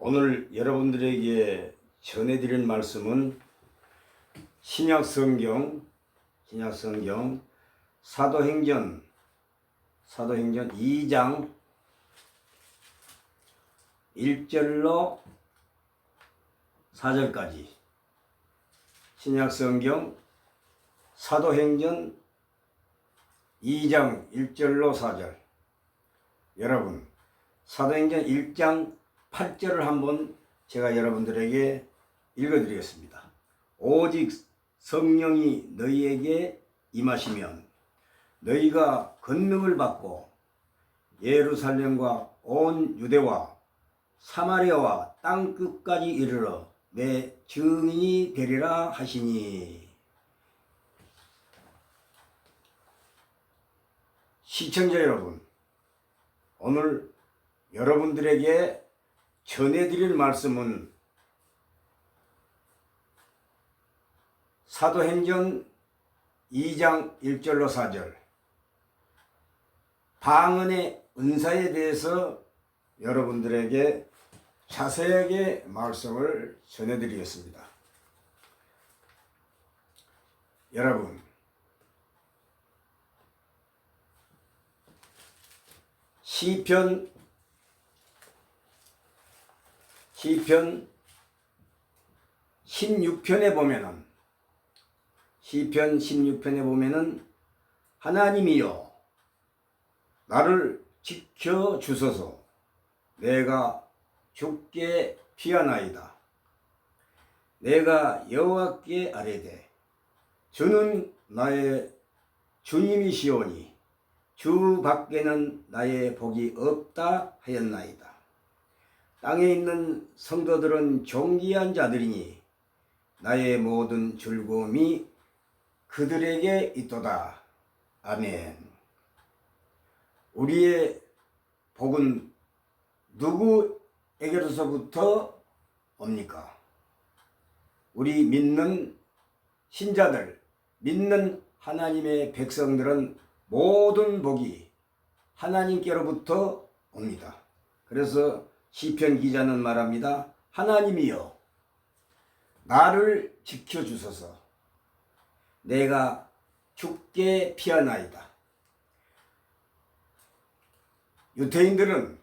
오늘 여러분들에게 전해드릴 말씀은 신약성경 사도행전 2장 1절로 4절까지 신약성경 사도행전 2장 1절로 4절. 여러분, 사도행전 1장 8절을 한번 제가 여러분들에게 읽어드리겠습니다. 오직 성령이 너희에게 임하시면 너희가 권능을 받고 예루살렘과 온 유대와 사마리아와 땅끝까지 이르러 내 증인이 되리라 하시니. 시청자 여러분, 오늘 여러분들에게 전해드릴 말씀은 사도행전 2장 1절로 4절 방언의 은사에 대해서 여러분들에게 자세하게 말씀을 전해드리겠습니다. 여러분, 시편 16편에 보면은 시편 16편에 보면은 하나님이여 나를 지켜 주소서 내가 죽게 피하나이다. 내가 여호와께 아뢰되 주는 나의 주님이시오니 주 밖에는 나의 복이 없다 하였나이다. 땅에 있는 성도들은 존귀한 자들이니 나의 모든 즐거움이 그들에게 있도다. 아멘. 우리의 복은 누구에게로서부터 옵니까? 우리 믿는 신자들, 믿는 하나님의 백성들은 모든 복이 하나님께로부터 옵니다. 그래서 시편 기자는 말합니다. 하나님이여 나를 지켜주소서 내가 죽게 피하나이다. 유대인들은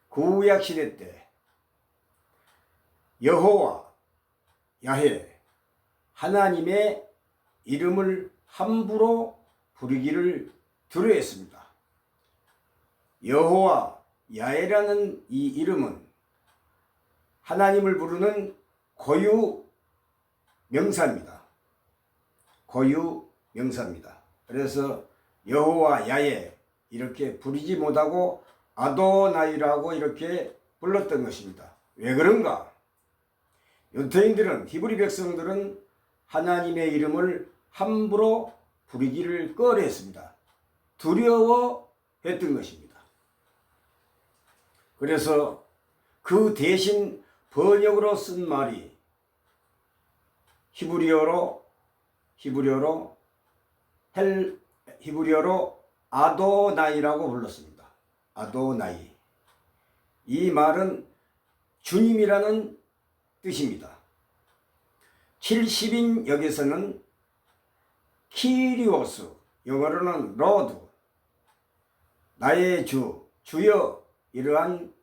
구약 시대 때 여호와 야훼 하나님의 이름을 함부로 부르기를 두려워했습니다. 여호와 야훼라는 이 이름은 하나님을 부르는 고유 명사입니다. 고유 명사입니다. 그래서 여호와 야훼 이렇게 부르지 못하고 아도나이라고 이렇게 불렀던 것입니다. 왜 그런가? 유대인들은, 히브리 백성들은 하나님의 이름을 함부로 부르기를 꺼려했습니다. 두려워했던 것입니다. 그래서 그 대신 번역으로 쓴 말이 히브리어로 아도나이라고 불렀습니다. 아도나이. 이 말은 주님이라는 뜻입니다. 70인 역에서는 키리오스, 영어로는 로드, 나의 주, 주여 이러한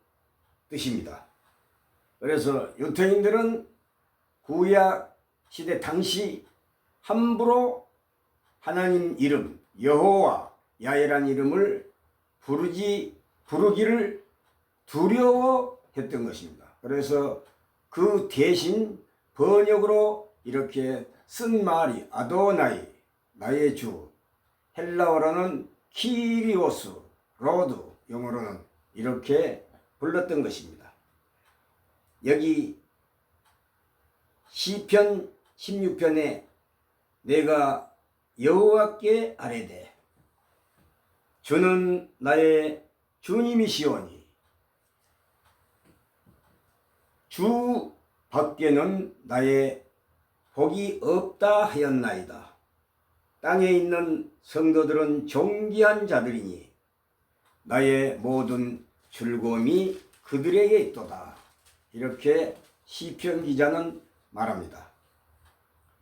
뜻입니다. 그래서 유대인들은 구약 시대 당시 함부로 하나님 이름 여호와 야훼라는 이름을 부르기를 두려워했던 것입니다. 그래서 그 대신 번역으로 이렇게 쓴 말이 아도나이, 나의 주, 헬라어로는 키리오스, 로드, 영어로는 이렇게 불렀던 것입니다. 여기 시편 16편에 내가 여호와께 아뢰되 주는 나의 주님이시오니 주 밖에는 나의 복이 없다 하였나이다. 땅에 있는 성도들은 존귀한 자들이니 나의 모든 즐거움이 그들에게 있도다. 이렇게 시편 기자는 말합니다.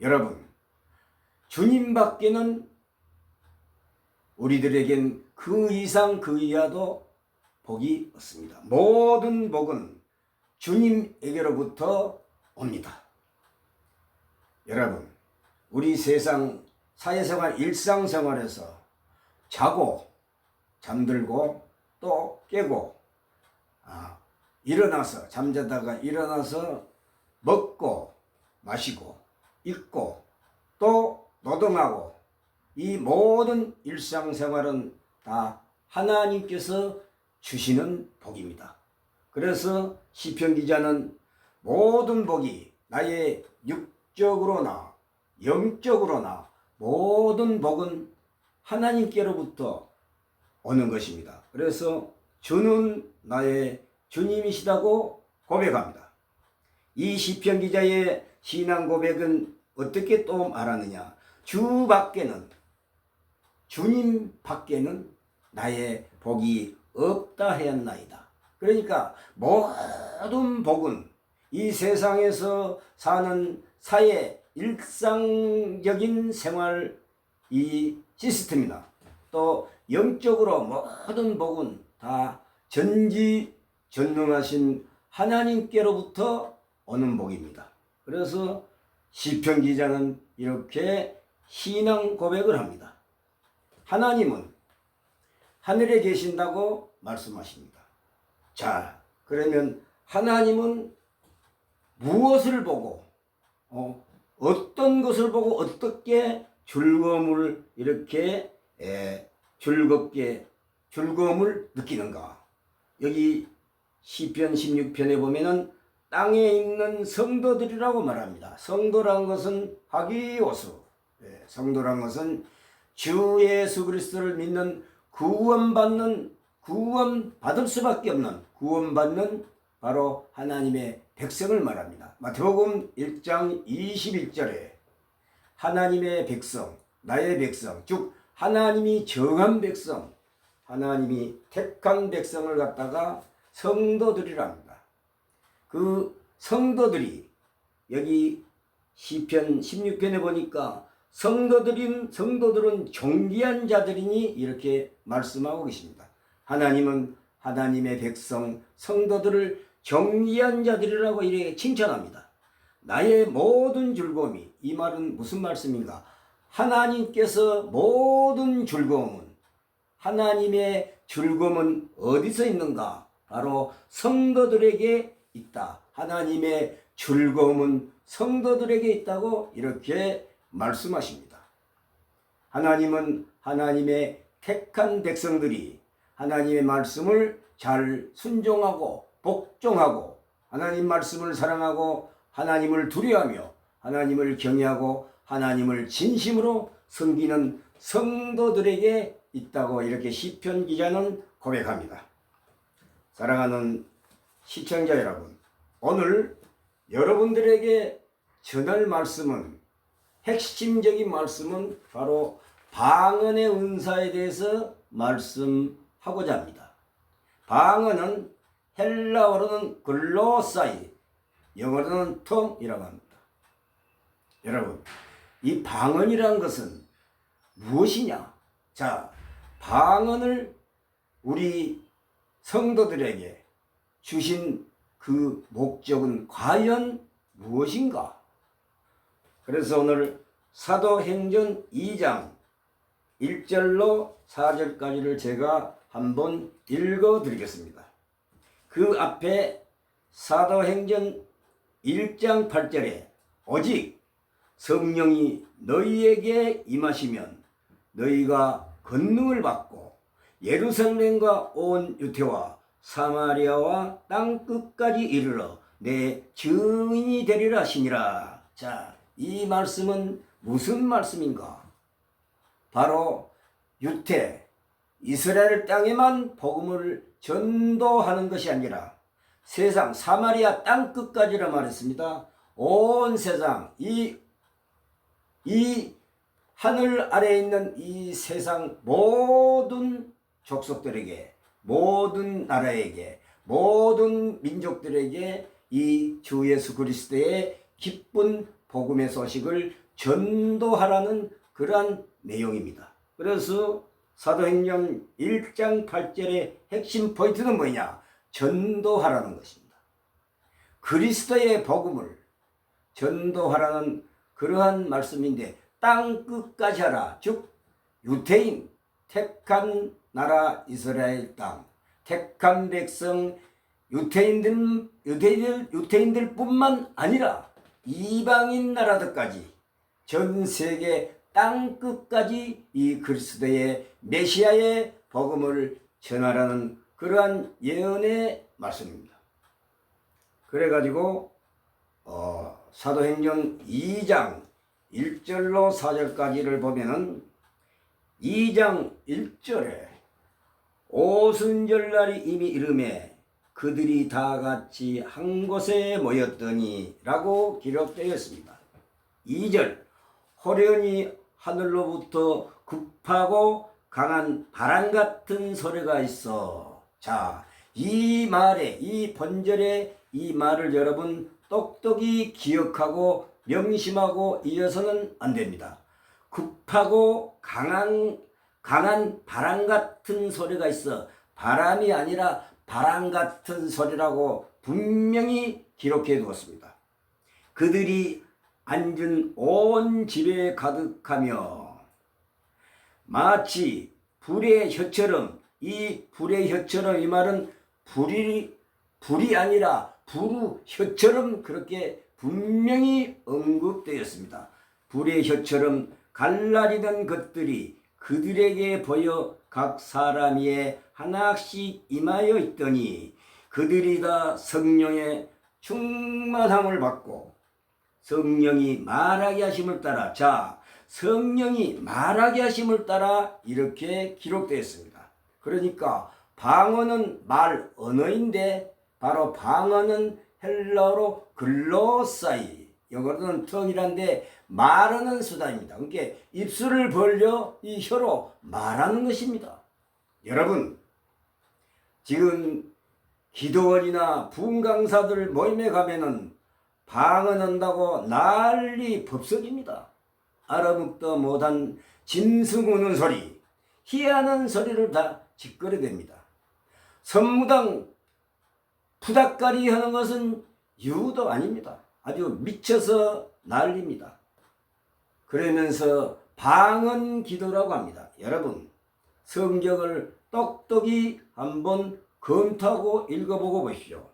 여러분, 주님 밖에는 우리들에겐 그 이상 그 이하도 복이 없습니다. 모든 복은 주님에게로부터 옵니다. 여러분, 우리 세상 사회생활 일상생활에서 자고 잠들고 또 깨고 일어나서 잠자다가 일어나서 먹고 마시고 입고 또 노동하고 이 모든 일상생활은 다 하나님께서 주시는 복입니다. 그래서 시편 기자는 모든 복이 나의 육적으로나 영적으로나 모든 복은 하나님께로부터 오는 것입니다. 그래서 주는 나의 주님이시다고 고백합니다. 이 시편 기자의 신앙 고백은 어떻게 또 말하느냐? 주 밖에는, 주님 밖에는 나의 복이 없다 하였나이다. 그러니까 모든 복은 이 세상에서 사는 사회 일상적인 생활 이 시스템이나 또 영적으로 모든 복은 다 전지전능하신 하나님께로부터 오는 복입니다. 그래서 시편 기자는 이렇게 신앙 고백을 합니다. 하나님은 하늘에 계신다고 말씀하십니다. 자, 그러면 하나님은 무엇을 보고 어떤 것을 보고 어떻게 즐거움을 이렇게 즐거움을 느끼는가? 여기 시편 16편에 보면은 땅에 있는 성도들이라고 말합니다. 성도란 것은 하기오수. 성도란 것은 주 예수 그리스도를 믿는 구원받을 수밖에 없는 구원받는 바로 하나님의 백성을 말합니다. 마태복음 1장 21절에 하나님의 백성, 나의 백성, 즉 하나님이 정한 백성, 하나님이 택한 백성을 갖다가 성도들이랍니다. 그 성도들이 여기 시편 16편에 보니까 성도들은 존귀한 자들이니 이렇게 말씀하고 계십니다. 하나님은 하나님의 백성, 성도들을 존귀한 자들이라고 이렇게 칭찬합니다. 나의 모든 즐거움이, 이 말은 무슨 말씀인가? 하나님께서 모든 즐거움은, 하나님의 즐거움은 어디서 있는가? 바로 성도들에게 있다. 하나님의 즐거움은 성도들에게 있다고 이렇게 말씀하십니다. 하나님은 하나님의 택한 백성들이 하나님의 말씀을 잘 순종하고 복종하고 하나님 말씀을 사랑하고 하나님을 두려워하며 하나님을 경외하고 하나님을 진심으로 섬기는 성도들에게 있다고 이렇게 시편 기자는 고백합니다. 사랑하는 시청자 여러분, 오늘 여러분들에게 전할 말씀은, 핵심적인 말씀은 바로 방언의 은사에 대해서 말씀하고자 합니다. 방언은 헬라어로는 글로사이, 영어로는 텅이라고 합니다. 여러분, 이 방언이란 것은 무엇이냐? 자, 방언을 우리 성도들에게 주신 그 목적은 과연 무엇인가? 그래서 오늘 사도행전 2장 1절로 4절까지를 제가 한번 읽어드리겠습니다. 그 앞에 사도행전 1장 8절에 오직 성령이 너희에게 임하시면 너희가 권능을 받고 예루살렘과 온 유대와 사마리아와 땅 끝까지 이르러 내 증인이 되리라 하시니라. 자, 이 말씀은 무슨 말씀인가? 바로 유대, 이스라엘 땅에만 복음을 전도하는 것이 아니라 세상 사마리아 땅 끝까지라 말했습니다. 온 세상, 이 하늘 아래에 있는 이 세상 모든 족속들에게, 모든 나라에게, 모든 민족들에게 이 주 예수 그리스도의 기쁜 복음의 소식을 전도하라는 그러한 내용입니다. 그래서 사도행전 1장 8절의 핵심 포인트는 뭐냐? 전도하라는 것입니다. 그리스도의 복음을 전도하라는 그러한 말씀인데, 땅 끝까지 하라. 즉 유대인 택한 나라 이스라엘 땅, 택한 백성 유대인들 뿐만 아니라 이방인 나라들까지, 전 세계 땅 끝까지 이 그리스도의 메시아의 복음을 전하라는 그러한 예언의 말씀입니다. 그래가지고 사도행전 2장 1절로 4절까지를 보면은 2장 1절에 오순절날이 이미 이르매 그들이 다 같이 한 곳에 모였더니 라고 기록되어 있습니다. 2절 호련히 하늘로부터 급하고 강한 바람 같은 소리가 있어. 자, 이 말에, 이 본절에 이 말을 여러분 똑똑히 기억하고 명심하고 이어서는 안 됩니다. 급하고 강한 바람 같은 소리가 있어. 바람이 아니라 바람 같은 소리라고 분명히 기록해 두었습니다. 그들이 앉은 온 집에 가득하며 마치 불의 혀처럼, 이 불의 혀처럼, 이 말은 불이 아니라 부르혀처럼 그렇게 분명히 언급되었습니다. 불의 혀처럼 갈라지는 것들이 그들에게 보여 각 사람 위에 하나씩 임하여 있더니 그들이 다 성령의 충만함을 받고 성령이 말하게 하심을 따라, 자, 성령이 말하게 하심을 따라 이렇게 기록되었습니다. 그러니까 방언은 말 언어인데, 바로 방언은 헬라어로 글로사이, 영어로는 턱이란데 말하는 수단입니다. 그러니까 입술을 벌려 이 혀로 말하는 것입니다. 여러분, 지금 기도원이나 부흥 강사들 모임에 가면은 방언한다고 난리 법석입니다. 알아먹도 못한 짐승 우는 소리, 희한한 소리를 다 짓거려댑니다. 선무당 푸닥거리 하는 것은 유도 아닙니다. 아주 미쳐서 난립니다. 그러면서 방언 기도라고 합니다. 여러분, 성경을 똑똑히 한번 검토하고 읽어보고 보십시오.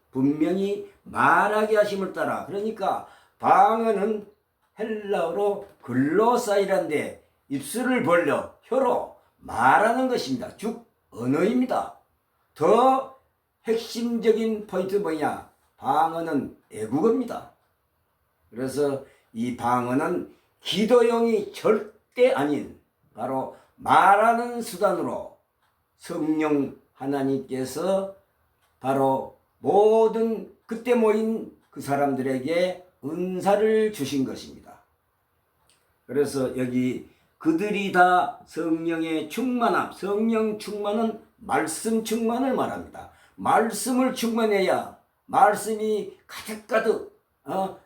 분명히 말하게 하심을 따라, 그러니까 방언은 헬라어로 글로사이란데 입술을 벌려 혀로 말하는 것입니다. 즉 언어입니다. 더 핵심적인 포인트 뭐냐? 방언은 애국어입니다. 그래서 이 방언은 기도용이 절대 아닌 바로 말하는 수단으로 성령 하나님께서 바로 모든 그때 모인 그 사람들에게 은사를 주신 것입니다. 그래서 여기 그들이 다 성령의 충만함, 성령 충만은 말씀 충만을 말합니다. 말씀을 충만해야 말씀이 가득가득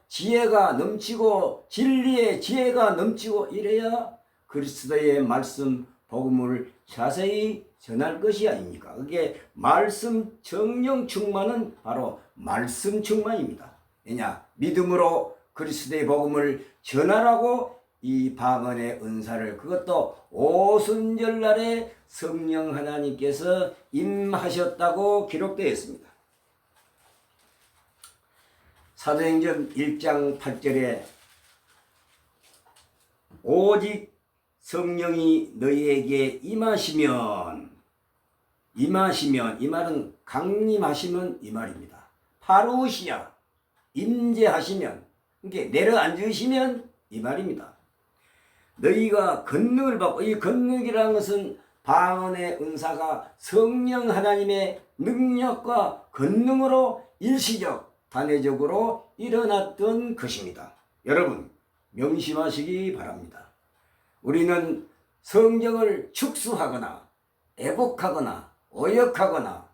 지혜가 넘치고 진리의 지혜가 넘치고 이래야 그리스도의 말씀 복음을 자세히 전할 것이 아닙니까? 그게 말씀 정령 충만은 바로 말씀 충만입니다. 왜냐? 믿음으로 그리스도의 복음을 전하라고 이 방언의 은사를, 그것도 오순절날에 성령 하나님께서 임하셨다고 기록되어 있습니다. 사도행전 1장 8절에 오직 성령이 너희에게 임하시면, 이 말은 강림하시면 이 말입니다. 파루시아, 임재하시면, 그러니까 내려앉으시면 이 말입니다. 너희가 권능을 받고, 이 권능이라는 것은 방언의 은사가 성령 하나님의 능력과 권능으로 일시적, 단회적으로 일어났던 것입니다. 여러분, 명심하시기 바랍니다. 우리는 성경을 축소하거나 애곡하거나 오역하거나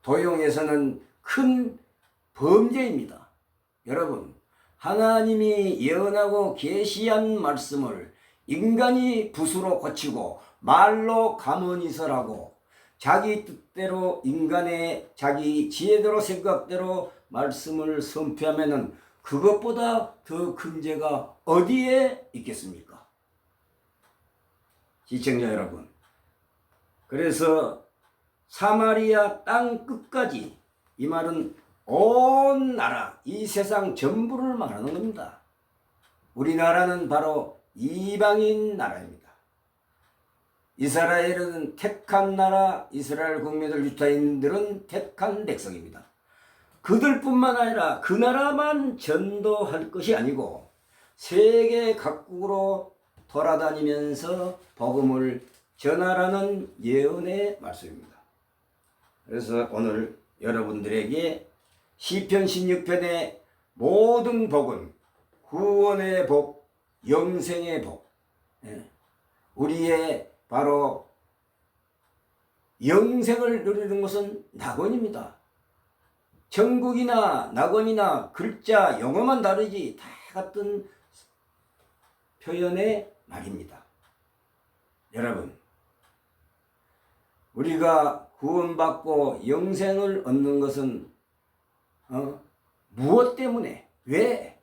도용에서는 큰 범죄입니다. 여러분, 하나님이 예언하고 계시한 말씀을 인간이 붓으로 고치고 말로 가문이설하고 자기 뜻대로 인간의 자기 지혜대로 생각대로 말씀을 선포하면은 그것보다 더 큰 죄가 어디에 있겠습니까? 시청자 여러분, 그래서 사마리아 땅 끝까지, 이 말은 온 나라, 이 세상 전부를 말하는 겁니다. 우리나라는 바로 이방인 나라입니다. 이스라엘은 택한 나라, 이스라엘 국민들 유다인들은 택한 백성입니다. 그들뿐만 아니라 그 나라만 전도할 것이 아니고 세계 각국으로 돌아다니면서 복음을 전하라는 예언의 말씀입니다. 그래서 오늘 여러분들에게 시편 16편의 모든 복은 구원의 복, 영생의 복, 우리의 바로 영생을 누리는 것은 낙원입니다. 천국이나 낙원이나 글자, 영어만 다르지 다 같은 표현의 말입니다. 여러분, 우리가 구원받고 영생을 얻는 것은 무엇 때문에? 왜?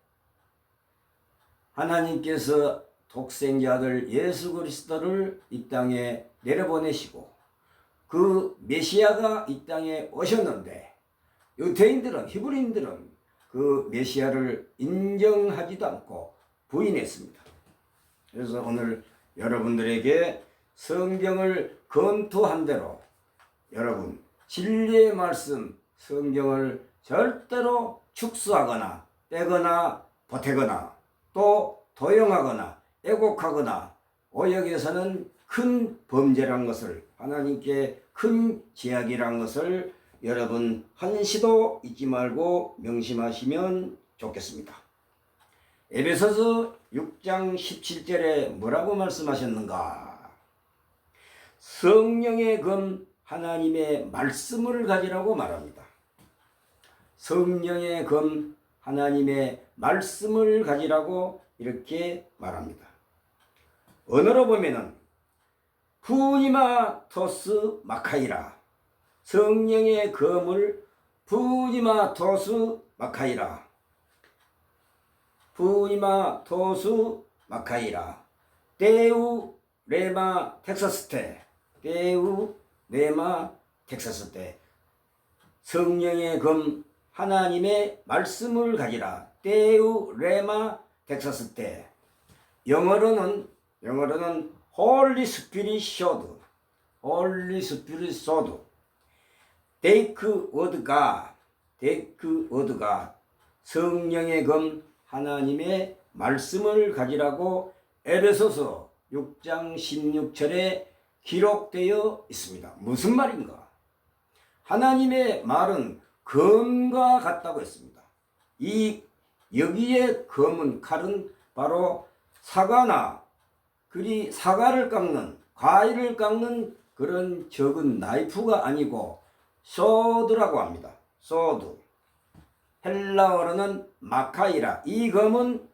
하나님께서 독생자 아들 예수 그리스도를 이 땅에 내려보내시고 그 메시아가 이 땅에 오셨는데 유대인들은, 히브리인들은 그 메시아를 인정하지도 않고 부인했습니다. 그래서 오늘 여러분들에게 성경을 검토한 대로 여러분 진리의 말씀 성경을 절대로 축소하거나 빼거나 보태거나 또 도용하거나 왜곡하거나 오역해서는 큰 범죄란 것을, 하나님께 큰 제약이란 것을 여러분 한시도 잊지 말고 명심하시면 좋겠습니다. 에베소서 6장 17절에 뭐라고 말씀하셨는가? 성령의 검 하나님의 말씀을 가지라고 말합니다. 성령의 검 하나님의 말씀을 가지라고 이렇게 말합니다. 언어로 보면은 푸니마 토스 마카이라, 성령의 검을 푸니마 토스 마카이라, 푸니마 토스 마카이라, 데우 레마 텍사스테, 데우 레마 텍사스테, 성령의 검 하나님의 말씀을 가지라, 데우 레마 텍사스테. 영어로는 Holy Spirit Sword, Holy Spirit Sword, Take Word God, Take Word God. 성령의 검 하나님의 말씀을 가지라고 에베소서 6장 16절에 기록되어 있습니다. 무슨 말인가? 하나님의 말은 검과 같다고 했습니다. 여기에 검은 칼은 바로 사과나 그리 사과를 깎는, 과일을 깎는 그런 적은 나이프가 아니고 소드라고 합니다. 소드. 헬라어로는 마카이라. 이 검은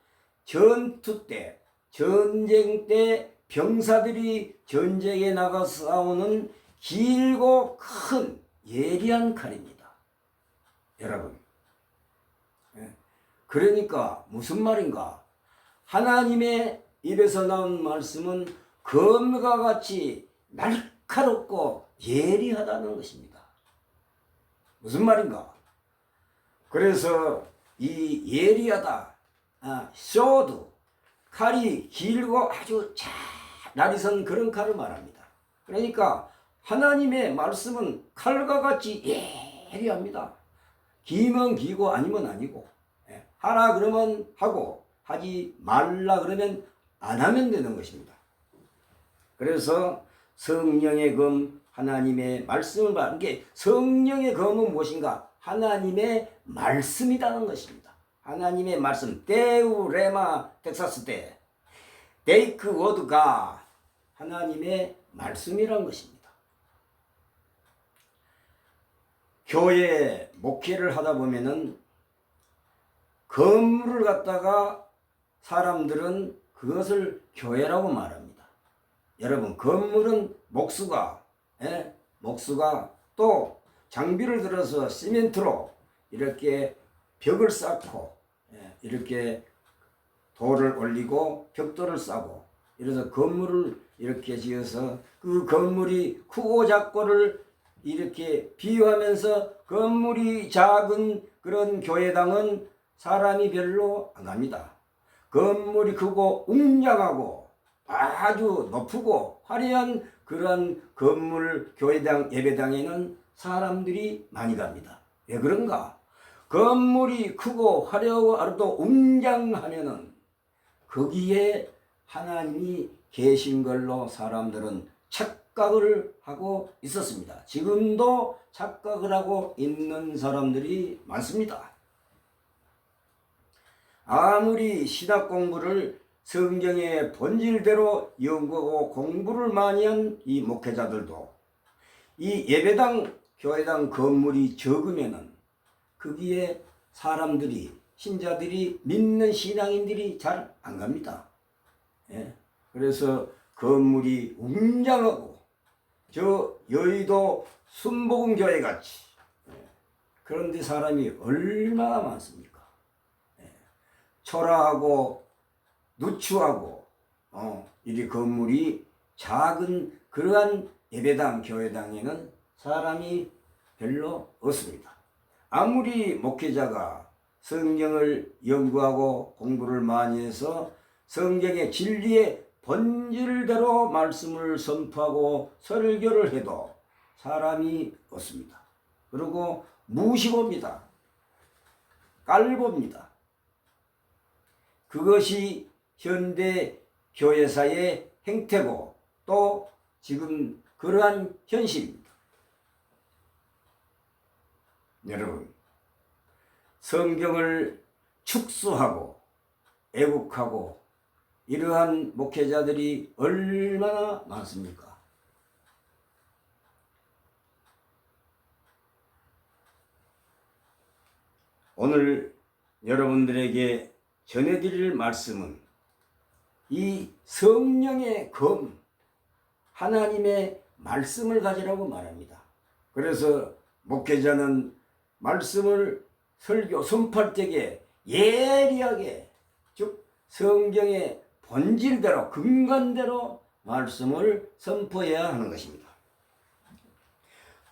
전투 때, 전쟁 때 병사들이 전쟁에 나가 싸우는 길고 큰 예리한 칼입니다. 여러분, 그러니까 무슨 말인가? 하나님의 입에서 나온 말씀은 검과 같이 날카롭고 예리하다는 것입니다. 무슨 말인가? 그래서 이 예리하다, 쇼드, 칼이 길고 아주 잘 날이 선 그런 칼을 말합니다. 그러니까 하나님의 말씀은 칼과 같이 예리합니다. 기면 기고 아니면 아니고, 하라 그러면 하고 하지 말라 그러면 안 하면 되는 것입니다. 그래서 성령의 검 하나님의 말씀을 말하는 게, 성령의 검은 무엇인가? 하나님의 말씀이라는 것입니다. 하나님의 말씀, 데우 레마 텍사스 때, 데이크 워드가 하나님의 말씀이라는 것입니다. 교회 목회를 하다 보면은 건물을 갖다가 사람들은 그것을 교회라고 말합니다. 여러분, 건물은 목수가 또 장비를 들어서 시멘트로 이렇게 벽을 쌓고 이렇게 돌을 올리고 벽돌을 싸고 이래서 건물을 이렇게 지어서 그 건물이 크고 작고를 이렇게 비유하면서 건물이 작은 그런 교회당은 사람이 별로 안 갑니다. 건물이 크고 웅장하고 아주 높고 화려한 그런 건물 교회당 예배당에는 사람들이 많이 갑니다. 왜 그런가? 건물이 크고 화려하고 아름답고 웅장하면은 거기에 하나님이 계신 걸로 사람들은 착각을 하고 있었습니다. 지금도 착각을 하고 있는 사람들이 많습니다. 아무리 신학 공부를 성경의 본질대로 연구하고 공부를 많이 한 이 목회자들도 이 예배당, 교회당 건물이 적으면은 거기에 사람들이, 신자들이, 믿는 신앙인들이 잘 안 갑니다. 그래서 건물이 웅장하고 저 여의도 순복음교회 같이 그런데 사람이 얼마나 많습니까? 초라하고 누추하고 이 건물이 작은 그러한 예배당, 교회당에는 사람이 별로 없습니다. 아무리 목회자가 성경을 연구하고 공부를 많이 해서 성경의 진리의 본질대로 말씀을 선포하고 설교를 해도 사람이 없습니다. 그리고 무시봅니다. 깔봅니다. 그것이 현대 교회사의 행태고 또 지금 그러한 현실입니다. 여러분, 성경을 축소하고 애국하고 이러한 목회자들이 얼마나 많습니까? 오늘 여러분들에게 전해드릴 말씀은 이 성령의 검, 하나님의 말씀을 가지라고 말합니다. 그래서 목회자는 말씀을 설교, 선포할 때에 예리하게, 즉 성경의 본질대로, 근간대로 말씀을 선포해야 하는 것입니다.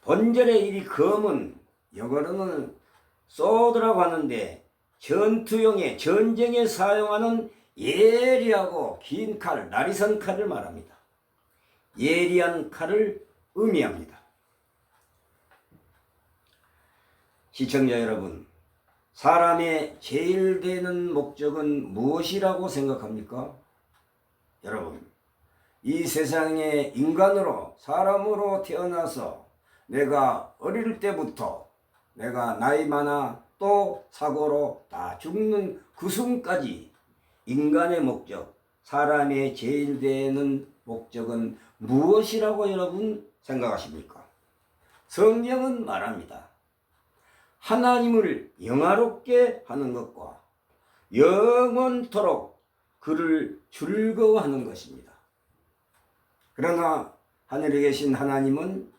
본절의 이 검은 영어로는 소드라고 하는데 전투용의 전쟁에 사용하는 예리하고 긴 칼, 나리선 칼을 말합니다. 예리한 칼을 의미합니다. 시청자 여러분, 사람의 제일 되는 목적은 무엇이라고 생각합니까? 여러분, 이 세상에 인간으로, 사람으로 태어나서 내가 어릴 때부터 내가 나이 많아 또 사고로 다 죽는 그 순간까지 인간의 목적, 사람의 제일 되는 목적은 무엇이라고 여러분 생각하십니까? 성경은 말합니다. 하나님을 영화롭게 하는 것과 영원토록 그를 즐거워하는 것입니다. 그러나 하늘에 계신 하나님은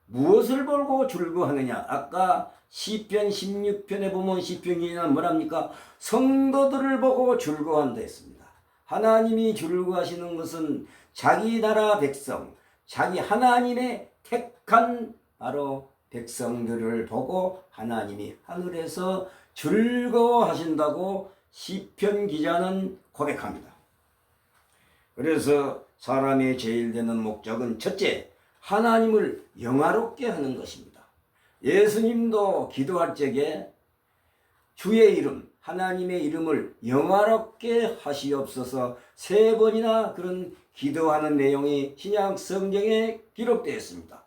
무엇을 보고 즐거워하느냐? 아까 시편 16편에 보면 시편기는 뭐랍니까? 성도들을 보고 즐거워한다 했습니다. 하나님이 즐거워하시는 것은 자기 나라 백성, 자기 하나님의 택한 바로 백성들을 보고 하나님이 하늘에서 즐거워하신다고 시편 기자는 고백합니다. 그래서 사람의 제일 되는 목적은 첫째, 하나님을 영화롭게 하는 것입니다. 예수님도 기도할 적에 주의 이름, 하나님의 이름을 영화롭게 하시옵소서 3번이나 그런 기도하는 내용이 신약 성경에 기록되어 있습니다.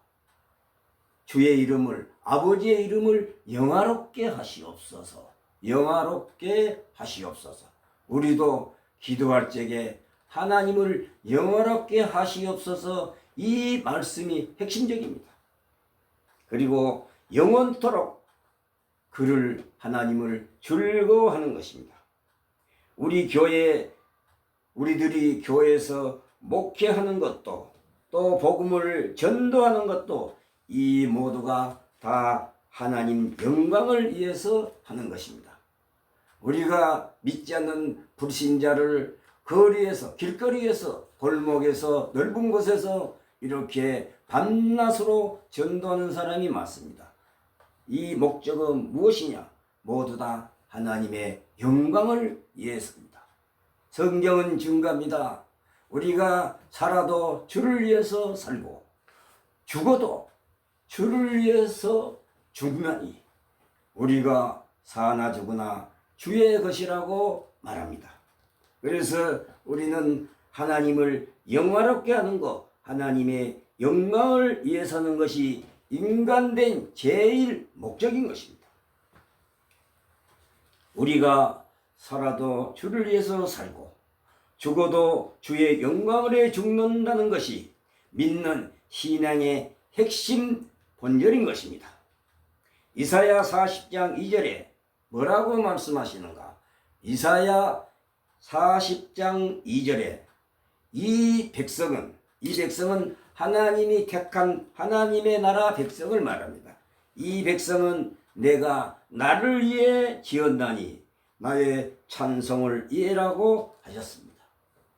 주의 이름을, 아버지의 이름을 영화롭게 하시옵소서. 영화롭게 하시옵소서. 우리도 기도할 적에 하나님을 영화롭게 하시옵소서 이 말씀이 핵심적입니다. 그리고 영원토록 그를 하나님을 즐거워하는 것입니다. 우리들이 교회에서 목회하는 것도 또 복음을 전도하는 것도 이 모두가 다 하나님 영광을 위해서 하는 것입니다. 우리가 믿지 않는 불신자를 거리에서, 길거리에서, 골목에서, 넓은 곳에서 이렇게 밤낮으로 전도하는 사람이 많습니다. 이 목적은 무엇이냐? 모두 다 하나님의 영광을 위해서입니다. 성경은 증거합니다. 우리가 살아도 주를 위해서 살고 죽어도 주를 위해서 죽나니 우리가 사나 죽으나 주의 것이라고 말합니다. 그래서 우리는 하나님을 영화롭게 하는 것, 하나님의 영광을 위해서 하는 것이 인간된 제일 목적인 것입니다. 우리가 살아도 주를 위해서 살고 죽어도 주의 영광을 위해 죽는다는 것이 믿는 신앙의 핵심 본질인 것입니다. 이사야 40장 2절에 뭐라고 말씀하시는가? 이사야 40장 2절에 이 백성은 하나님이 택한 하나님의 나라 백성을 말합니다. 이 백성은 내가 나를 위해 지었나니 나의 찬송을 위해라고 하셨습니다.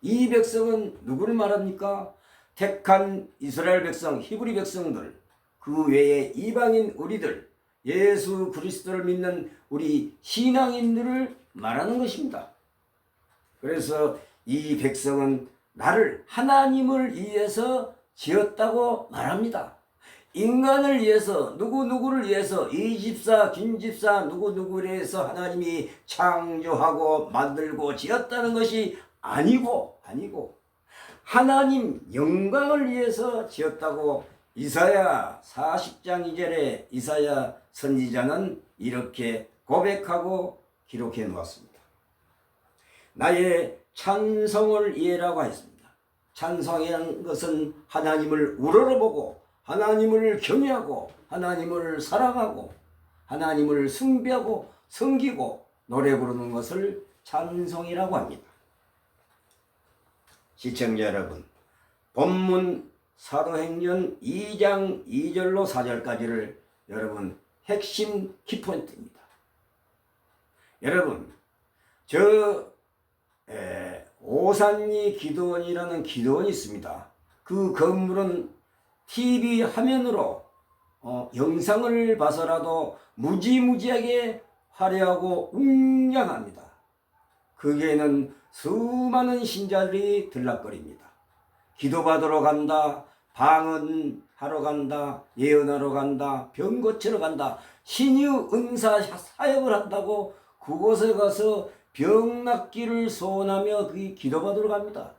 이 백성은 누구를 말합니까? 택한 이스라엘 백성, 히브리 백성들, 그 외에 이방인 우리들, 예수 그리스도를 믿는 우리 신앙인들을 말하는 것입니다. 그래서 이 백성은 나를 하나님을 위해서 지었다고 말합니다. 인간을 위해서, 누구누구를 위해서, 이 집사, 김 집사, 누구누구를 위해서 하나님이 창조하고 만들고 지었다는 것이 아니고 하나님 영광을 위해서 지었다고 이사야 40장 2절에 이사야 선지자는 이렇게 고백하고 기록해 놓았습니다. 나의 찬송을 위해라고 했습니다. 찬송이라는 것은 하나님을 우러러보고 하나님을 경외하고 하나님을 사랑하고 하나님을 숭배하고 섬기고 노래 부르는 것을 찬송이라고 합니다. 시청자 여러분, 본문 사도행전 2장 2절로 4절까지를 여러분 핵심 키포인트입니다. 여러분, 오산리 기도원이라는 기도원이 있습니다. 그 건물은 TV 화면으로 영상을 봐서라도 무지무지하게 화려하고 웅장합니다. 거기에는 수많은 신자들이 들락거립니다. 기도받으러 간다, 방언하러 간다, 예언하러 간다, 병 고치러 간다, 신유 은사 사역을 한다고 그곳에 가서 병 낫기를 소원하며 그 기도받으러 갑니다.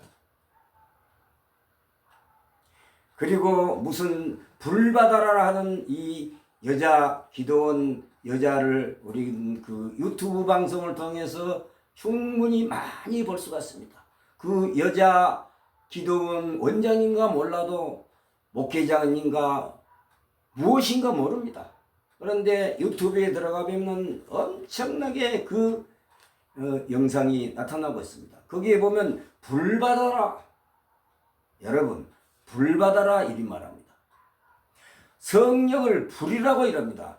그리고 무슨 불받아라 하는 이 여자 기도원 여자를 우리 그 유튜브 방송을 통해서 충분히 많이 볼 수가 있습니다. 그 여자 기도원 원장인가 몰라도 목회자인가 무엇인가 모릅니다. 그런데 유튜브에 들어가 보면 엄청나게 그 영상이 나타나고 있습니다. 거기에 보면 불받아라, 여러분 불받아라 이리 말합니다. 성령을 불이라고 이럽니다.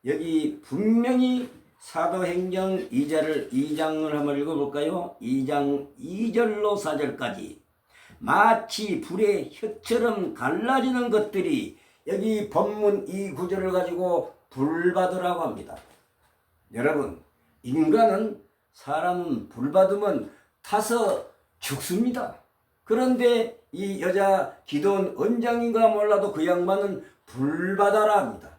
여기 분명히 사도행전 2장을 한번 읽어볼까요? 2장 2절로 4절까지 마치 불의 혀처럼 갈라지는 것들이 여기 본문 이 구절을 가지고 불받으라고 합니다. 여러분, 사람은 불받으면 타서 죽습니다. 그런데 이 여자 기도원 원장인가 몰라도 그 양반은 불받아라 합니다.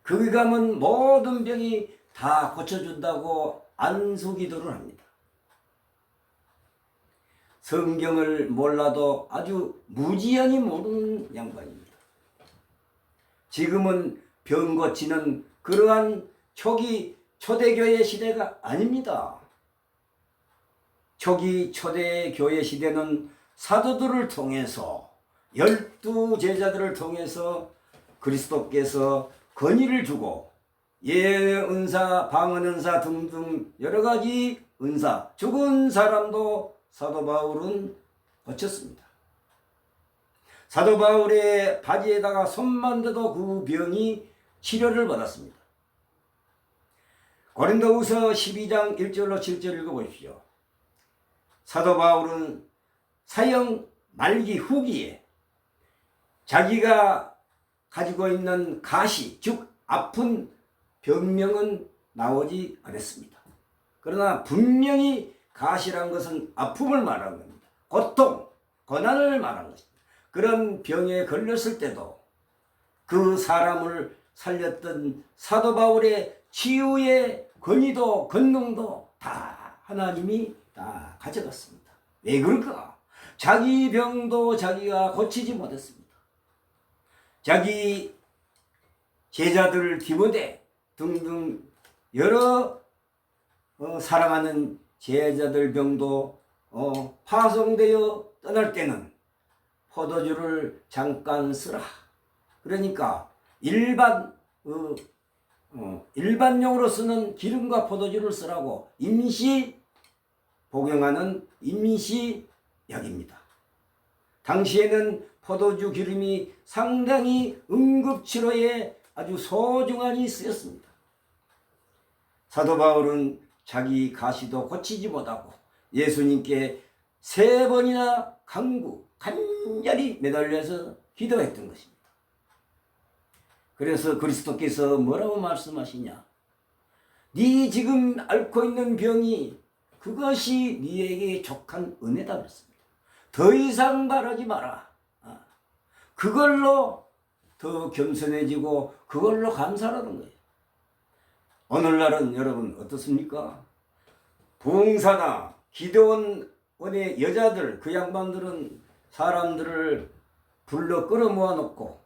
거기 가면 모든 병이 다 고쳐준다고 안수기도를 합니다. 성경을 몰라도 아주 무지하니 모르는 양반입니다. 지금은 병 고치는 그러한 초기 초대교회 시대가 아닙니다. 초기 초대교회 시대는 사도들을 통해서 12 제자들을 통해서 그리스도께서 권위를 주고 예언의 은사, 방언 은사 등등 여러 가지 은사, 죽은 사람도 사도 바울은 고쳤습니다. 사도 바울의 바지에다가 손만 대도 그 병이 치료를 받았습니다. 고린도후서 12장 1절로 7절 읽어보십시오. 사도 바울은 사형 말기 후기에 자기가 가지고 있는 가시, 즉 아픈 병명은 나오지 않았습니다. 그러나 분명히 가시란 것은 아픔을 말하는 겁니다. 고통, 고난을 말하는 것입니다. 그런 병에 걸렸을 때도 그 사람을 살렸던 사도 바울의 치유의 권위도 권능도 다 하나님이 다 가져갔습니다. 왜 그럴까? 자기 병도 자기가 고치지 못했습니다. 자기 제자들 디모데 등등 여러 사랑하는 제자들 병도 파송되어 떠날 때는 포도주를 잠깐 쓰라. 그러니까 일반용으로 쓰는 기름과 포도주를 쓰라고 임시 복용하는 임시약입니다. 당시에는 포도주 기름이 상당히 응급치료에 아주 소중하니 쓰였습니다. 사도 바울은 자기 가시도 고치지 못하고 예수님께 3번이나 간절히 매달려서 기도했던 것입니다. 그래서 그리스도께서 뭐라고 말씀하시냐? 네 지금 앓고 있는 병이 그것이 네에게 족한 은혜다 그랬습니다. 더 이상 바라지 마라. 그걸로 더 겸손해지고 그걸로 감사하는 거예요. 오늘날은 여러분 어떻습니까? 부흥사나 기도원의 여자들, 그 양반들은 사람들을 불러 끌어모아 놓고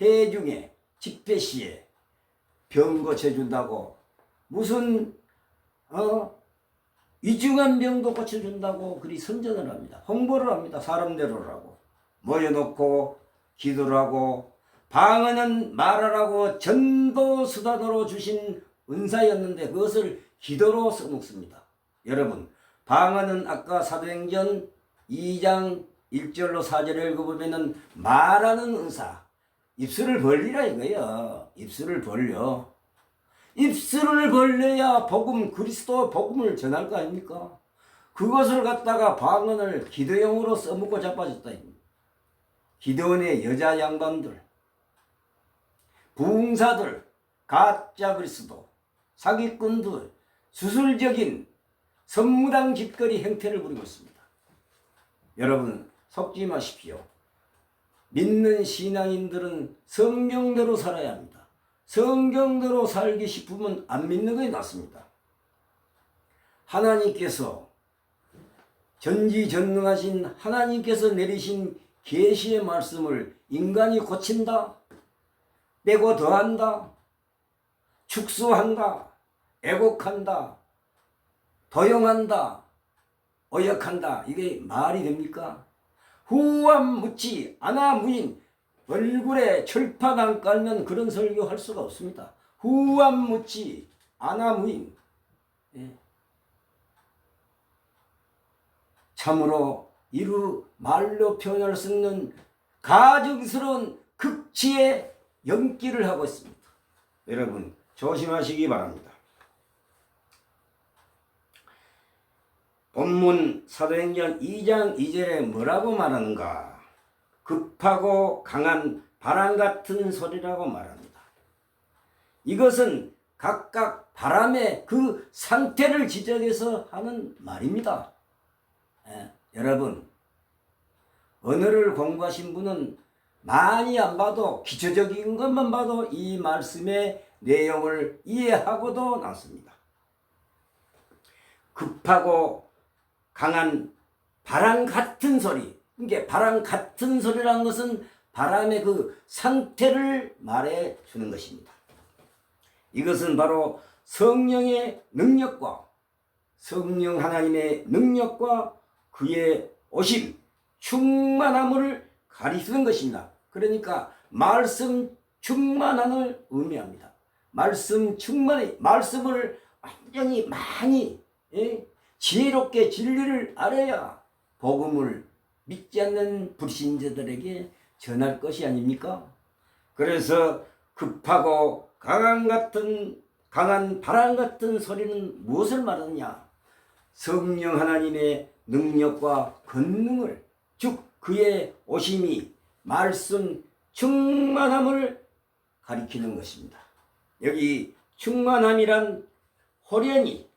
해중에 집회 시에 병 고쳐준다고 무슨 위중한 병도 고쳐준다고 그리 선전을 합니다. 홍보를 합니다. 사람대로라고 모여놓고 기도를 하고 방언은 말하라고 전도수단으로 주신 은사였는데 그것을 기도로 써먹습니다. 여러분 방언은 아까 사도행전 2장 1절로 4절을 읽어보면 말하는 은사, 입술을 벌리라 이거예요. 입술을 벌려. 입술을 벌려야 복음, 그리스도 복음을 전할 거 아닙니까? 그것을 갖다가 방언을 기도용으로 써먹고 자빠졌다. 기도원의 여자 양반들, 부흥사들, 가짜 그리스도, 사기꾼들, 수술적인 성무당 짓거리 행태를 부리고 있습니다. 여러분 속지 마십시오. 믿는 신앙인들은 성경대로 살아야 합니다. 성경대로 살기 싶으면 안 믿는 것이 낫습니다. 하나님께서 전지전능하신 하나님께서 내리신 계시의 말씀을 인간이 고친다, 빼고 더한다, 축소한다, 애곡한다, 도용한다, 어역한다. 이게 말이 됩니까? 후암 묻지 아나 무인, 얼굴에 철판 안 깔면 그런 설교할 수가 없습니다. 후암 묻지 아나 무인. 참으로 이루 말로 표현할 수 없는 가증스러운 극치의 연기를 하고 있습니다. 여러분 조심하시기 바랍니다. 본문 사도행전 2장 2절에 뭐라고 말하는가? 급하고 강한 바람 같은 소리라고 말합니다. 이것은 각각 바람의 그 상태를 지적해서 하는 말입니다. 여러분 언어를 공부하신 분은 많이 안 봐도 기초적인 것만 봐도 이 말씀의 내용을 이해하고도 남습니다. 급하고 강한 바람 같은 소리. 이게 바람 같은 소리라는 것은 바람의 그 상태를 말해 주는 것입니다. 이것은 바로 성령의 능력과 성령 하나님의 능력과 그의 오심, 충만함을 가리키는 것입니다. 그러니까 말씀 충만함을 의미합니다. 말씀 충만히 말씀을 완전히 많이 지혜롭게 진리를 알아야 복음을 믿지 않는 불신자들에게 전할 것이 아닙니까? 그래서 급하고 강한 바람 같은 소리는 무엇을 말하느냐? 성령 하나님의 능력과 권능을, 즉 그의 오심이 말씀 충만함을 가리키는 것입니다. 여기 충만함이란 호련히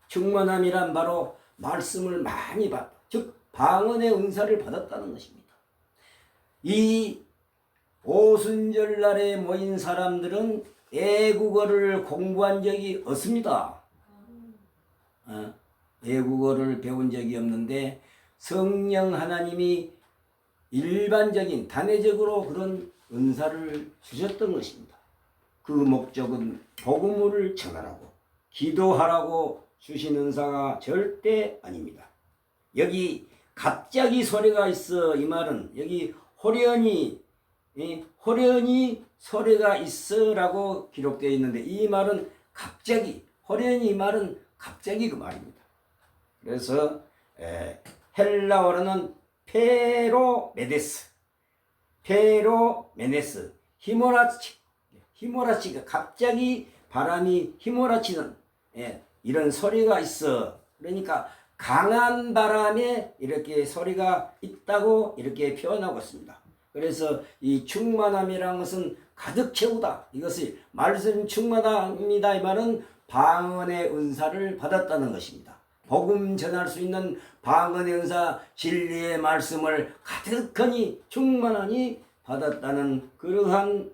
충만함이란 바로 말씀을 많이 즉 방언의 은사를 받았다는 것입니다. 이 오순절 날에 모인 사람들은 애국어를 공부한 적이 없습니다. 애국어를 배운 적이 없는데 성령 하나님이 일반적인 단회적으로 그런 은사를 주셨던 것입니다. 그 목적은 복음을 전하라고 기도하라고 주신 은사가 절대 아닙니다. 여기 갑자기 소리가 있어 이 말은 여기 호련히 소리가 있어라고 기록되어 있는데 이 말은 갑자기 호련히 이 말은 갑자기 그 말입니다. 그래서 헬라어로는 페로메네스 휘몰아치가 갑자기 바람이 휘몰아치는 이런 소리가 있어. 그러니까 강한 바람에 이렇게 소리가 있다고 이렇게 표현하고 있습니다. 그래서 이 충만함이라는 것은 가득 채우다. 이것이 말씀 충만합니다. 이 말은 방언의 은사를 받았다는 것입니다. 복음 전할 수 있는 방언의 은사, 진리의 말씀을 가득하니 충만하니 받았다는 그러한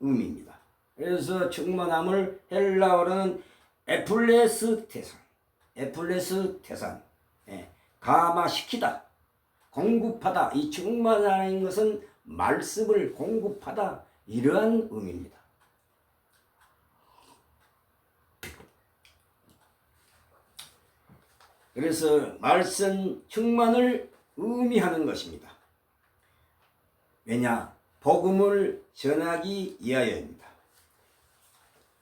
의미입니다. 그래서 충만함을 헬라어로는 에플레스테산, 가마시키다, 공급하다. 이 충만한 것은 말씀을 공급하다, 이러한 의미입니다. 그래서 말씀 충만을 의미하는 것입니다. 왜냐? 복음을 전하기 위하여입니다.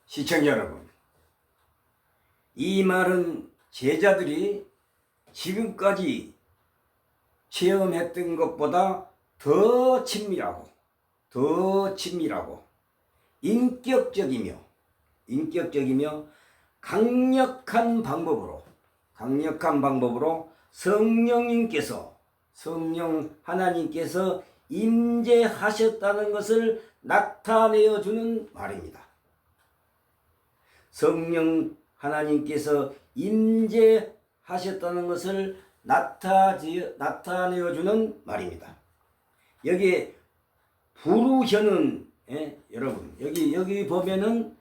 시청자 여러분, 이 말은 제자들이 지금까지 체험했던 것보다 더 친밀하고 인격적이며 강력한 방법으로 성령 하나님께서 임재하셨다는 것을 나타내어 주는 말입니다. 성령 하나님께서 임재하셨다는 것을 나타내어 주는 말입니다. 여기에 불우혀는 여러분 여기 보면은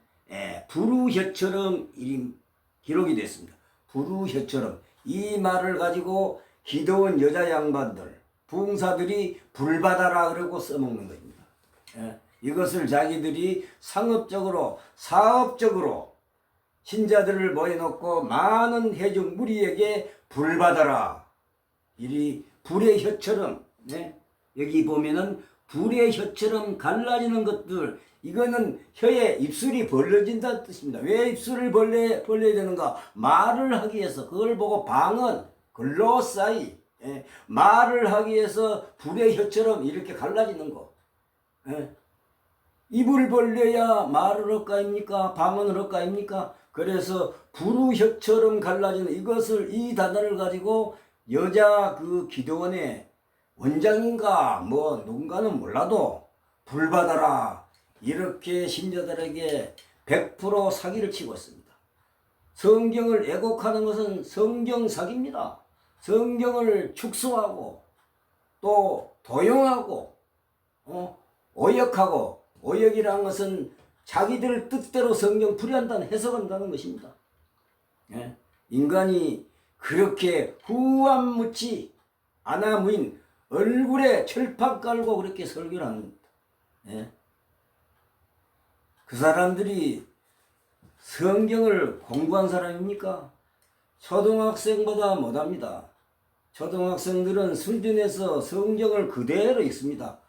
불우혀처럼 기록이 됐습니다. 불우혀처럼 이 말을 가지고 기도원 여자 양반들 부흥사들이 불받아라 그러고 써먹는 것입니다. 이것을 자기들이 상업적으로 사업적으로 신자들을 모여놓고 많은 회중 무리에게 불받아라. 이리 불의 혀처럼 여기 보면은 불의 혀처럼 갈라지는 것들, 이거는 혀에 입술이 벌려진다는 뜻입니다. 왜 입술을 벌려야 되는가? 말을 하기 위해서. 그걸 보고 방언, 글로사이, 말을 하기 위해서 불의 혀처럼 이렇게 갈라지는 거. 입을 벌려야 말을 할까입니까? 방언을 할까입니까? 그래서 불우혀처럼 갈라지는 이 단어를 가지고 여자 그 기도원의 원장인가 누군가는 몰라도 불받아라 이렇게 신자들에게 100% 사기를 치고 있습니다. 성경을 왜곡하는 것은 성경 사기입니다. 성경을 축소하고 또 도용하고 오역하고, 오역이라는 것은 자기들 뜻대로 성경 풀이한다는 해석한다는 것입니다. 인간이 그렇게 후안무치 아나무인 얼굴에 철판 깔고 그렇게 설교를 합니다. 그 사람들이 성경을 공부한 사람입니까? 초등학생보다 못합니다. 초등학생들은 순전해서 성경을 그대로 읽습니다.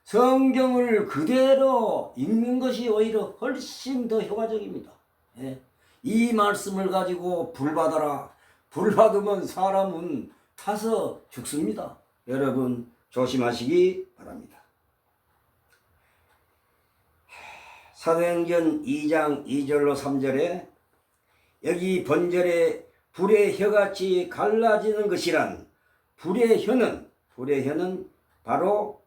성경을 그대로 읽는 것이 오히려 훨씬 더 효과적입니다. 예. 이 말씀을 가지고 불 받아라. 불 받으면 사람은 타서 죽습니다. 여러분 조심하시기 바랍니다. 사도행전 2장 2절로 3절에 여기 번절에 불의 혀같이 갈라지는 것이란 불의 혀는 바로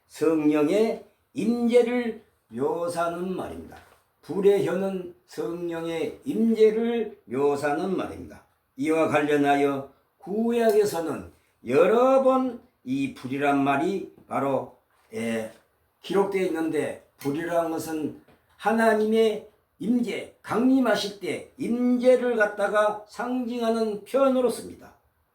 성령의 임재를 묘사하는 말입니다. 불의 혀는 성령의 임재를 묘사하는 말입니다. 이와 관련하여 구약에서는 여러 번 이 불이란 말이 바로 기록되어 있는데, 불이라는 것은 하나님의 임재, 강림하실 때 임재를 갖다가 상징하는 표현으로 씁니다.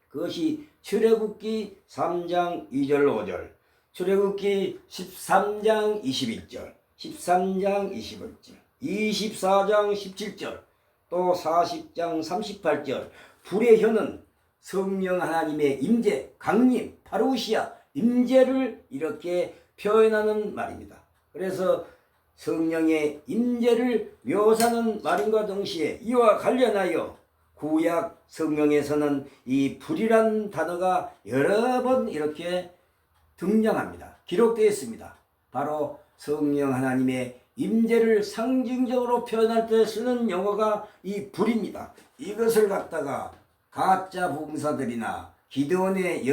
그것이 출애굽기 3장 2절 5절, 출애굽기 13장 21절, 13장 21절, 24장 17절, 또 40장 38절. 불의 혀는 성령 하나님의 임재, 강림, 파루시아, 임재를 이렇게 표현하는 말입니다. 그래서 성령의 임재를 묘사하는 말인과 동시에 이와 관련하여 구약 성경에서는 이 불이란 단어가 여러 번 이렇게 등장합니다. 기록되어 있습니다. 바로 성령 하나님의 임재를 상징적으로 표현할 때 쓰는 용어가 이 불입니다. 이것을 갖다가 가짜 봉사들이나 기드온의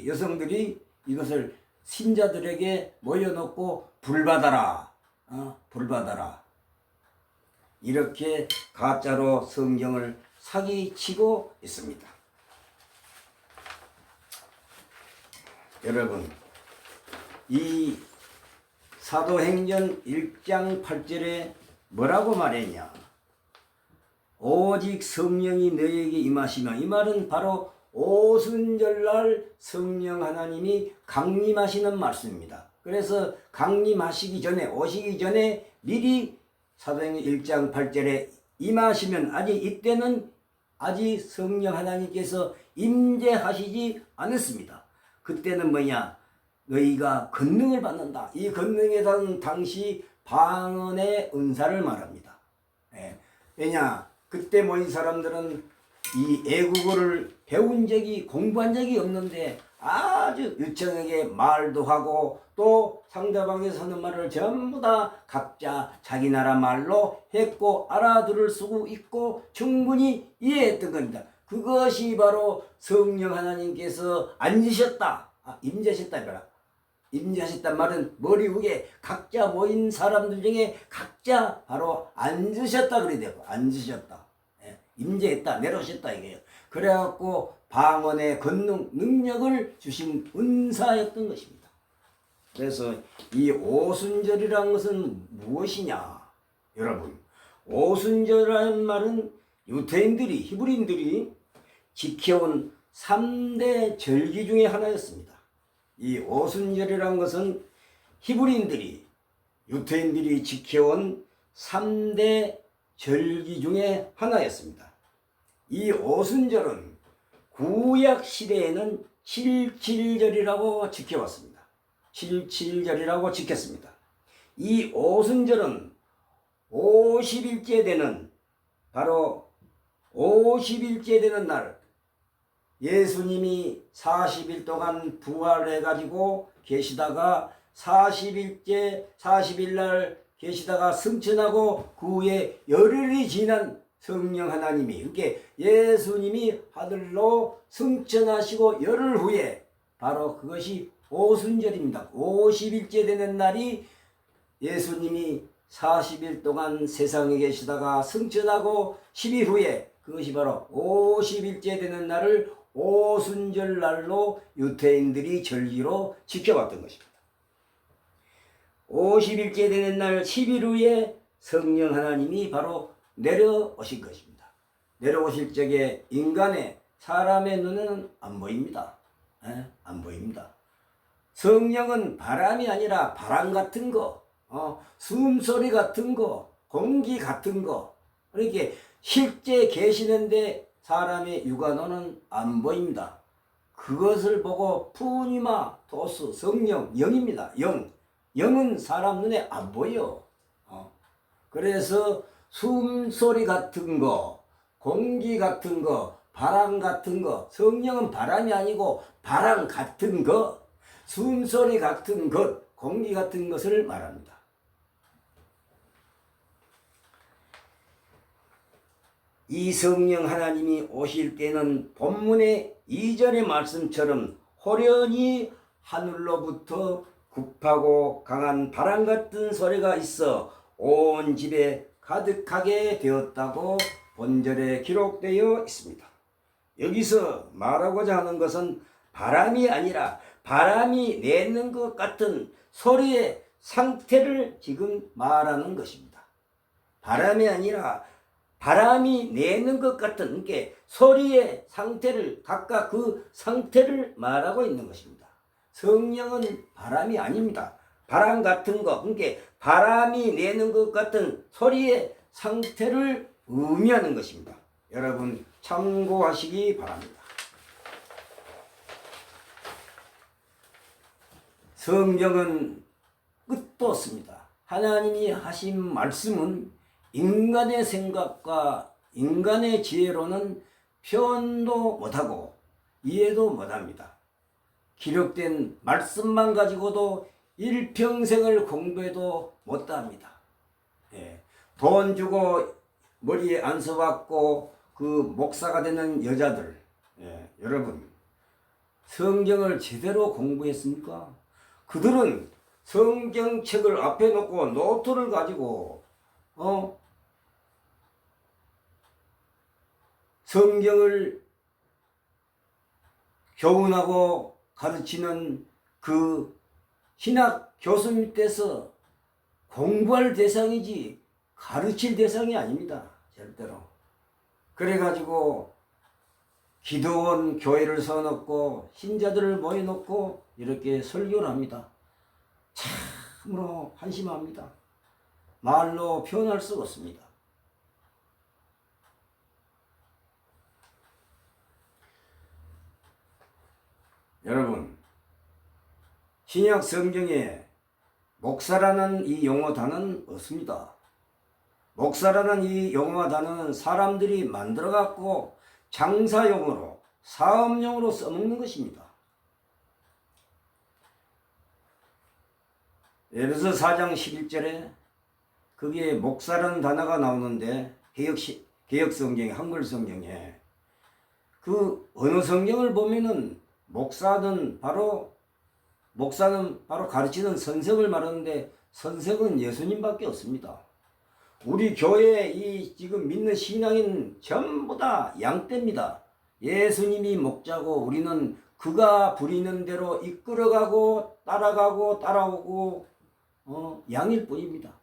여성들이 이것을 신자들에게 모여놓고 불 받아라, 불 받아라, 이렇게 가짜로 성경을 사기치고 있습니다. 여러분, 이 사도행전 1장 8절에 뭐라고 말했냐? 오직 성령이 너희에게 임하시며, 이 말은 바로 오순절날 성령 하나님이 강림하시는 말씀입니다. 그래서 강림하시기 전에, 오시기 전에 미리 사도행전 1장 8절에 임하시면, 이때는 아직 성령 하나님께서 임재하시지 않았습니다. 그때는 뭐냐? 너희가 권능을 받는다. 이 권능에 대한 당시 방언의 은사를 말합니다. 왜냐? 그때 모인 사람들은 이 애국어를 배운 적이, 공부한 적이 없는데 아주 유창하게 말도 하고 또 상대방에서 하는 말을 전부 다 각자 자기 나라 말로 했고 알아들을 수 있고 충분히 이해했던 겁니다. 그것이 바로 성령 하나님께서 앉으셨다, 임재하셨다 이거라. 임재하셨단 말은 머리 위에 각자 모인 사람들 중에 각자 바로 앉으셨다 그래야 되고, 앉으셨다, 임재했다, 내려오셨다 이게요. 그래갖고 방언의 권능, 능력을 주신 은사였던 것입니다. 그래서 이 오순절이라는 것은 무엇이냐? 여러분, 오순절이라는 말은 유대인들이, 히브리인들이 지켜온 3대 절기 중에 하나였습니다. 이 오순절이라는 것은 히브리인들이, 유대인들이 지켜온 3대 절기 중에 하나였습니다. 이 오순절은 구약 시대에는 77절이라고 지켜왔습니다. 77절이라고 지켰습니다. 이 오순절은 50일째 되는, 바로 50일째 되는 날, 예수님이 40일 동안 부활해가지고 계시다가 40일 날 계시다가 승천하고 그 후에 열흘이 지난 성령 하나님이, 이렇게 예수님이 하늘로 승천하시고 열흘 후에 바로 그것이 오순절입니다. 50일째 되는 날이 예수님이 40일 동안 세상에 계시다가 승천하고 10일 후에, 그것이 바로 50일째 되는 날을 오순절 날로 유대인들이 절기로 지켜왔던 것입니다. 50일째 되는 날 10일 후에 성령 하나님이 바로 내려오신 것입니다. 내려오실 적에 인간의, 사람의 눈에는 안 보입니다. 안 보입니다. 성령은 바람이 아니라 바람 같은 거, 숨소리 같은 거, 공기 같은 거, 이렇게 실제 계시는데 사람의 육안으로는 안 보입니다. 그것을 보고 푸니마 도스 성령 영입니다. 영은 사람 눈에 안 보여. 그래서 숨소리 같은 거, 공기 같은 거, 바람 같은 거, 성령은 바람이 아니고 바람 같은 것, 숨소리 같은 것, 공기 같은 것을 말합니다. 이 성령 하나님이 오실 때는 본문의 2절의 말씀처럼 호련히 하늘로부터 급하고 강한 바람 같은 소리가 있어 온 집에 가득하게 되었다고 본절에 기록되어 있습니다. 여기서 말하고자 하는 것은 바람이 아니라 바람이 내는 것 같은 소리의 상태를 지금 말하는 것입니다. 바람이 아니라 바람이 내는 것 같은 게 소리의 상태를 각각 그 상태를 말하고 있는 것입니다. 성령은 바람이 아닙니다. 바람 같은 거, 그러니까 바람이 내는 것 같은 소리의 상태를 의미하는 것입니다. 여러분 참고하시기 바랍니다. 성경은 끝도 없습니다. 하나님이 하신 말씀은 인간의 생각과 인간의 지혜로는 표현도 못하고 이해도 못합니다. 기록된 말씀만 가지고도 일평생을 공부해도 못합니다. 돈 주고 머리에 안서받고 그 목사가 되는 여자들, 여러분 성경을 제대로 공부했습니까? 그들은 성경책을 앞에 놓고 노트를 가지고 성경을 교훈하고 가르치는 그 신학 교수 밑에서 공부할 대상이지 가르칠 대상이 아닙니다. 절대로. 그래가지고 기도원 교회를 세워놓고 신자들을 모여놓고 이렇게 설교를 합니다. 참으로 한심합니다. 말로 표현할 수 없습니다. 여러분, 신약 성경에 목사라는 이 용어 단어는 없습니다. 목사라는 이 용어 단어는 사람들이 만들어갖고 장사용으로, 사업용으로 써먹는 것입니다. 에베소 4장 11절에 거기에 목사라는 단어가 나오는데 개역 성경에, 한글 성경에 그 어느 성경을 보면은 목사는 바로 가르치는 선생을 말하는데 선생은 예수님밖에 없습니다. 우리 교회 이 지금 믿는 신앙인 전부 다 양떼입니다. 예수님이 목자고 우리는 그가 부리는 대로 이끌어가고 따라오고 양일 뿐입니다.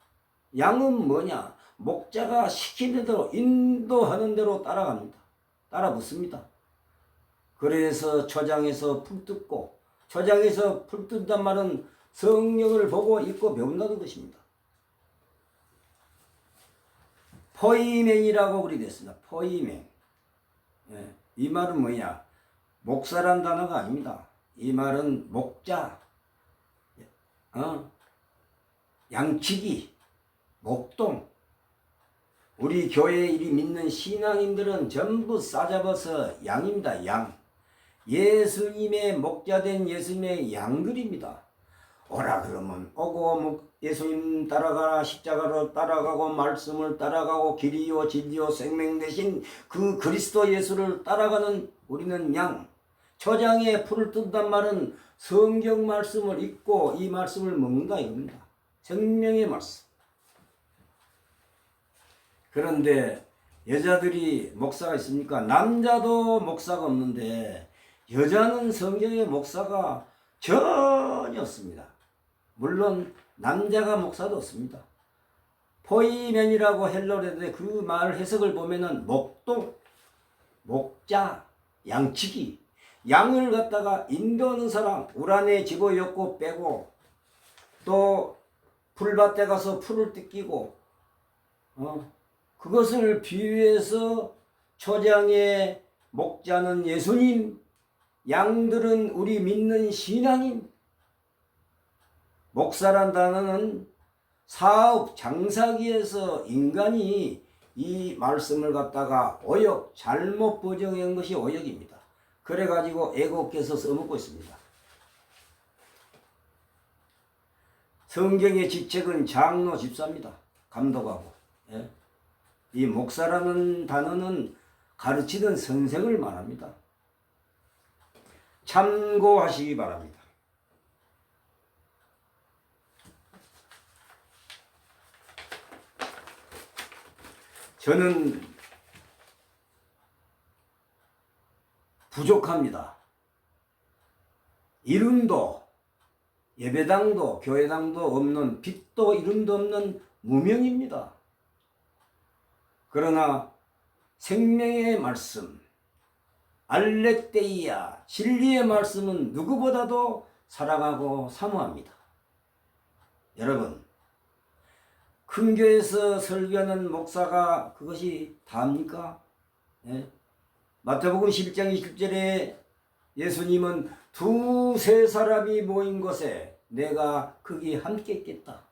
양은 뭐냐? 목자가 시키는 대로 인도하는 대로 따라갑니다. 따라 붙습니다. 그래서 초장에서 풀 뜯고, 초장에서 풀 뜯단 말은 성령을 보고 읽고 배운다는 것입니다. 포이맹이라고 우리 됐습니다. 포이맹. 이 말은 뭐냐? 목사란 단어가 아닙니다. 이 말은 목자, 양치기, 목동. 우리 교회에 이리 믿는 신앙인들은 전부 싸잡아서 양입니다. 양. 예수님의 목자된 예수님의 양들입니다. 오라 그러면 오고 예수님 따라가라, 십자가로 따라가고 말씀을 따라가고 길이요 진리요 생명 되신 그 그리스도 예수를 따라가는 우리는 양. 초장에 풀을 뜯단 말은 성경 말씀을 읽고 이 말씀을 먹는다 이겁니다. 생명의 말씀. 그런데 여자들이 목사가 있습니까? 남자도 목사가 없는데 여자는 성경의 목사가 전혀 없습니다. 물론 남자가 목사도 없습니다. 포이맨이라고 헬라어로 했는데 그 말 해석을 보면은 목동, 목자, 양치기, 양을 갖다가 인도하는 사람, 울 안에 집어넣고 빼고 또 풀밭에 가서 풀을 뜯기고 그것을 비유해서 초장의 목자는 예수님, 양들은 우리 믿는 신앙인. 목사란 단어는 사업, 장사기에서 인간이 이 말씀을 갖다가 오역, 잘못 번역한 것이 오역입니다. 그래가지고 애국해서 써먹고 있습니다. 성경의 직책은 장로, 집사입니다. 감독하고. 예? 이 목사라는 단어는 가르치는 선생을 말합니다. 참고하시기 바랍니다. 저는 부족합니다. 이름도 예배당도 교회당도 없는, 빛도 이름도 없는 무명입니다. 그러나 생명의 말씀, 알레테이아, 진리의 말씀은 누구보다도 사랑하고 사모합니다. 여러분, 큰 교회에서 설교하는 목사가 그것이 다입니까? 예? 마태복음 11장 20절에 예수님은 두세 사람이 모인 곳에 내가 거기 함께 있겠다.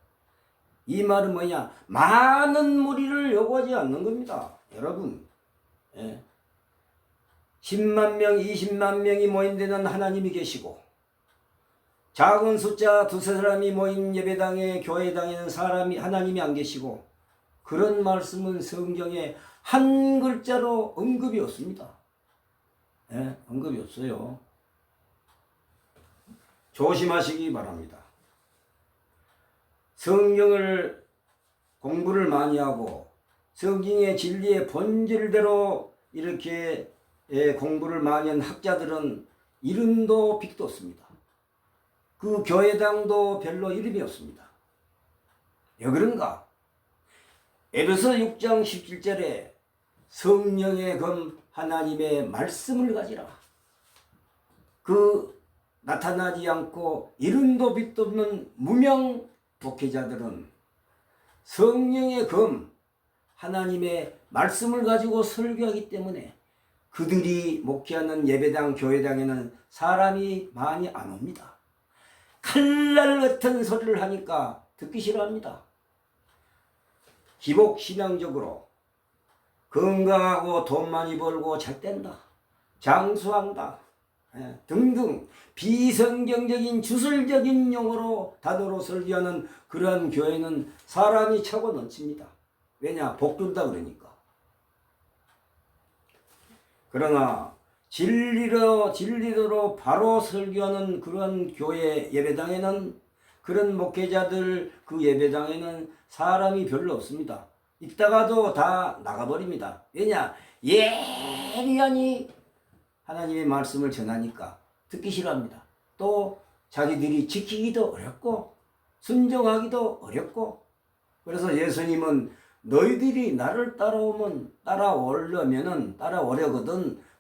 이 말은 뭐냐? 많은 무리를 요구하지 않는 겁니다. 여러분, 예? 10만 명, 20만 명이 모인 데는 하나님이 계시고, 작은 숫자 두세 사람이 모인 예배당에 교회당에는 하나님이 안 계시고, 그런 말씀은 성경에 한 글자로 언급이 없습니다. 예? 언급이 없어요. 조심하시기 바랍니다. 성경을 공부를 많이 하고 성경의 진리의 본질대로 이렇게 공부를 많이 한 학자들은 이름도 빛도 없습니다. 그 교회당도 별로 이름이 없습니다. 왜 그런가? 에베소 6장 17절에 성령의 검 하나님의 말씀을 가지라. 그 나타나지 않고 이름도 빛도 없는 무명 목회자들은 성령의 검 하나님의 말씀을 가지고 설교하기 때문에 그들이 목회하는 예배당 교회당에는 사람이 많이 안 옵니다. 칼날 같은 소리를 하니까 듣기 싫어합니다. 기복 신앙적으로 건강하고 돈 많이 벌고 잘 된다, 장수한다, 등등 비성경적인 주술적인 용어로 단어로 설교하는 그러한 교회는 사람이 차고 넘칩니다. 왜냐? 복 준다 그러니까. 그러나 진리대로 바로 설교하는 그런 교회 예배당에는, 그런 목회자들 그 예배당에는 사람이 별로 없습니다. 있다가도 다 나가버립니다. 왜냐? 예리하니 하나님의 말씀을 전하니까 듣기 싫어합니다. 또 자기들이 지키기도 어렵고 순종하기도 어렵고, 그래서 예수님은 너희들이 나를 따라오려거든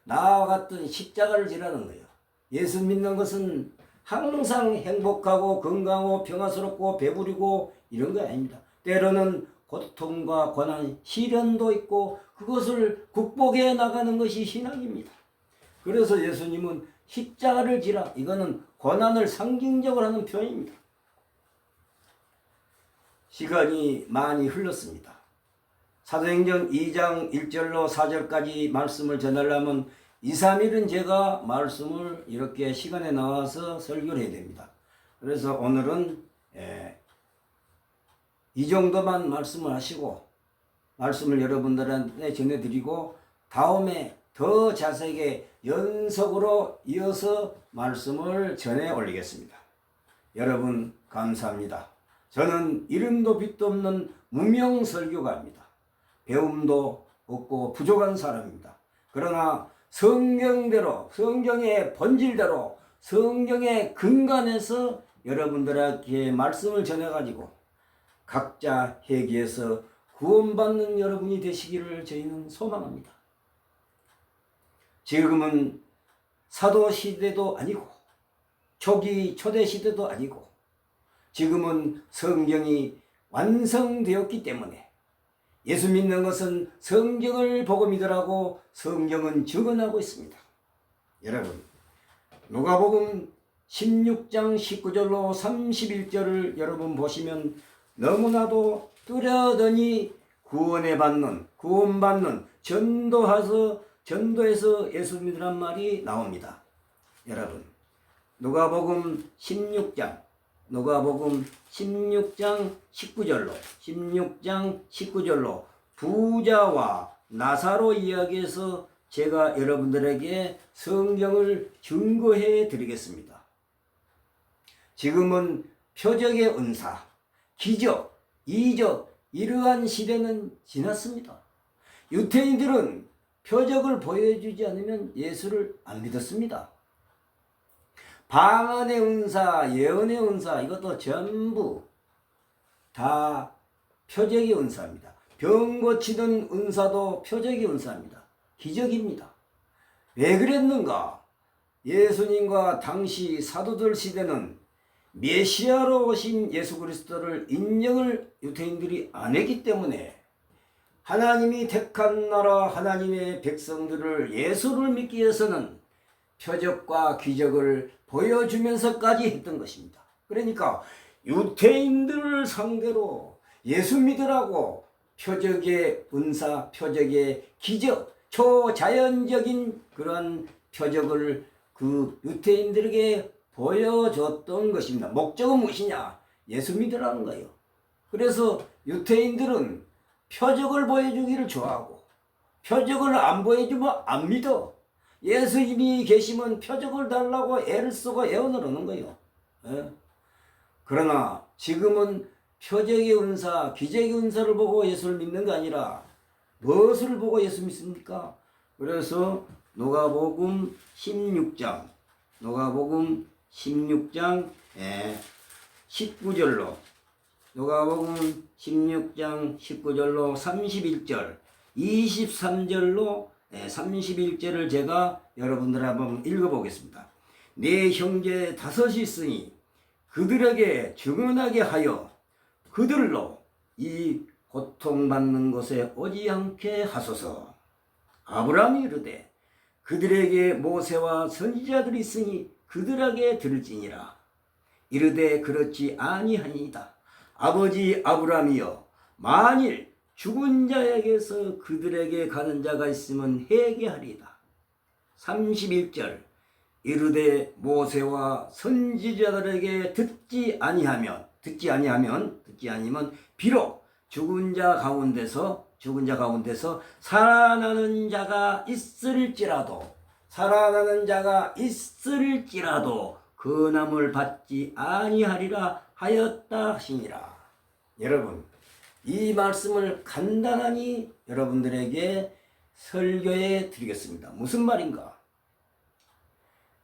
나와 같은 십자가를 지라는 거예요. 예수 믿는 것은 항상 행복하고 건강하고 평화스럽고 배부리고 이런 거 아닙니다. 때로는 고통과 고난, 시련도 있고 그것을 극복해 나가는 것이 신앙입니다. 그래서 예수님은 십자가를 지라, 이거는 고난을 상징적으로 하는 표현입니다. 시간이 많이 흘렀습니다. 사도행전 2장 1절로 4절까지 말씀을 전하려면 2, 3일은 제가 말씀을 이렇게 시간에 나와서 설교를 해야 됩니다. 그래서 오늘은 이 정도만 말씀을 하시고 말씀을 여러분들한테 전해드리고 다음에 더 자세하게 연속으로 이어서 말씀을 전해 올리겠습니다. 여러분 감사합니다. 저는 이름도 빛도 없는 무명 설교가입니다. 배움도 없고 부족한 사람입니다. 그러나 성경대로, 성경의 본질대로, 성경의 근간에서 여러분들에게 말씀을 전해가지고 각자 회개해서 구원받는 여러분이 되시기를 저희는 소망합니다. 지금은 사도 시대도 아니고 초대 시대도 아니고 지금은 성경이 완성되었기 때문에 예수 믿는 것은 성경을 보고 믿으라고 성경은 증언하고 있습니다. 여러분, 누가복음 16장 19절로 31절을 여러분 보시면 너무나도 뚜렷하니 구원받는 전도해서 예수 믿으란 말이 나옵니다. 여러분, 누가복음 16장 19절로 부자와 나사로 이야기에서 제가 여러분들에게 성경을 증거해 드리겠습니다. 지금은 표적의 은사, 기적, 이적 이러한 시대는 지났습니다. 유태인들은 표적을 보여주지 않으면 예수를 안 믿었습니다. 방언의 은사, 예언의 은사 이것도 전부 다 표적의 은사입니다. 병 고치는 은사도 표적의 은사입니다. 기적입니다. 왜 그랬는가? 예수님과 당시 사도들 시대는 메시아로 오신 예수 그리스도를 인정을 유태인들이 안 했기 때문에 하나님이 택한 나라 하나님의 백성들을 예수를 믿기 위해서는 표적과 기적을 보여주면서까지 했던 것입니다. 그러니까 유태인들을 상대로 예수 믿으라고 표적의 은사, 표적의 기적, 초자연적인 그런 표적을 그 유태인들에게 보여줬던 것입니다. 목적은 무엇이냐? 예수 믿으라는 거예요. 그래서 유태인들은 표적을 보여주기를 좋아하고 표적을 안 보여주면 안 믿어. 예수님이 계시면 표적을 달라고 애를 쓰고 애원을 하는 거예요. 예? 그러나 지금은 표적의 은사, 기적의 은사를 보고 예수를 믿는 게 아니라 무엇을 보고 예수 믿습니까? 그래서 누가복음 16장 19절로 누가복음 16장 19절로 31절 23절로 31절을 제가 여러분들 한번 읽어보겠습니다. 네 형제 다섯이 있으니 그들에게 증언하게 하여 그들로 이 고통받는 곳에 오지 않게 하소서. 아브라함이 이르되 그들에게 모세와 선지자들이 있으니 그들에게 들을지니라. 이르되 그렇지 아니하니이다. 아버지 아브라함이여 만일 죽은 자에게서 그들에게 가는 자가 있으면 회개하리이다. 31절 이르되 모세와 선지자들에게 듣지 아니하면 비록 죽은 자 가운데서 살아나는 자가 있을지라도 건함을 받지 아니하리라 하였다 하시니라. 여러분, 이 말씀을 간단하니 여러분들에게 설교해 드리겠습니다. 무슨 말인가?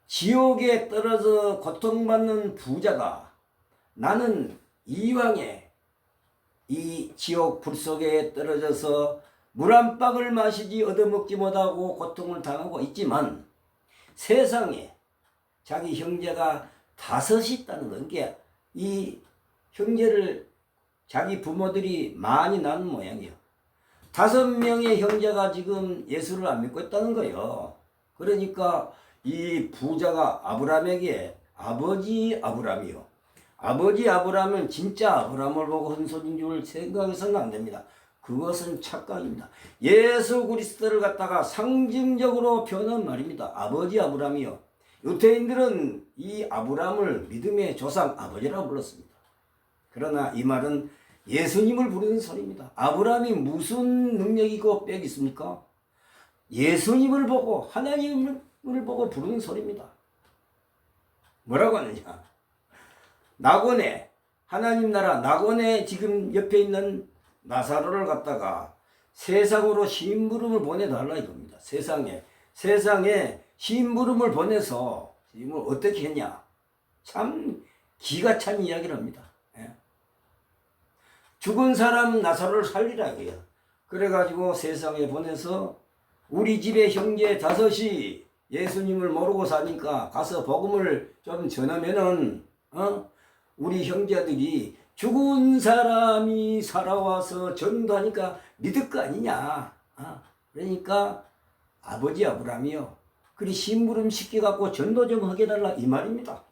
지옥에 떨어져 고통받는 부자가 나는 이왕에 이 지옥 불 속에 떨어져서 물 한 방울 마시지 얻어먹지 못하고 고통을 당하고 있지만 세상에 자기 형제가 다섯이 있다는 건 게 이 형제를 자기 부모들이 많이 낳은 모양이에요. 5명의 형제가 지금 예수를 안 믿고 있다는 거예요. 그러니까 이 부자가 아브라함에게 아버지 아브라함이요. 아버지 아브라함은 진짜 아브라함을 보고 한 소리인 줄 생각해서는 안 됩니다. 그것은 착각입니다. 예수 그리스도를 갖다가 상징적으로 표현한 말입니다. 아버지 아브라함이요. 유태인들은 이 아브라함을 믿음의 조상 아버지라고 불렀습니다. 그러나 이 말은 예수님을 부르는 소리입니다. 아브라함이 무슨 능력이고 빽이 있습니까? 예수님을 보고 하나님을 보고 부르는 소리입니다. 뭐라고 하느냐? 낙원에 하나님 나라 낙원에 지금 옆에 있는 나사로를 갖다가 세상으로 심부름을 보내달라 이겁니다. 세상에 심부름을 보내서 지금 어떻게 했냐? 참 기가 찬 이야기를 합니다. 예. 죽은 사람 나사로를 살리라 이거야. 그래가지고 세상에 보내서 우리 집에 형제 5이 예수님을 모르고 사니까 가서 복음을 좀 전하면은 우리 형제들이 죽은 사람이 살아와서 전도하니까 믿을 거 아니냐. 그러니까 아버지 아브라함이요. 그리 심부름 시켜갖고 전도 좀 하게 달라 이 말입니다.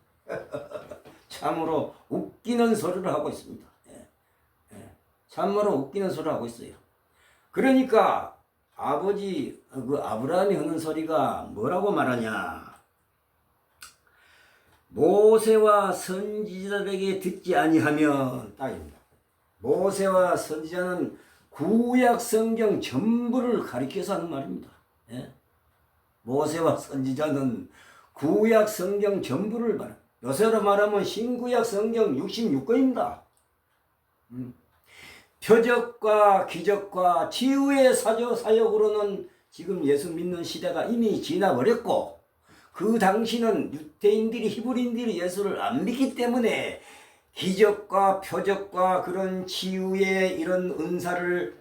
참으로 웃기는 소리를 하고 있습니다. 참으로 웃기는 소리를 하고 있어요. 그러니까 아버지 그 아브라함이 하는 소리가 뭐라고 말하냐? 모세와 선지자들에게 듣지 아니하면 딱입니다. 모세와 선지자는 구약 성경 전부를 가리켜서 하는 말입니다. 예? 모세와 선지자는 구약 성경 전부를 말합니다. 요새로 말하면 신구약 성경 66권입니다. 표적과 기적과 치유의 사역으로는 지금 예수 믿는 시대가 이미 지나버렸고, 그 당시는 유대인들이 히브리인들이 예수를 안 믿기 때문에 기적과 표적과 그런 치유의 이런 은사를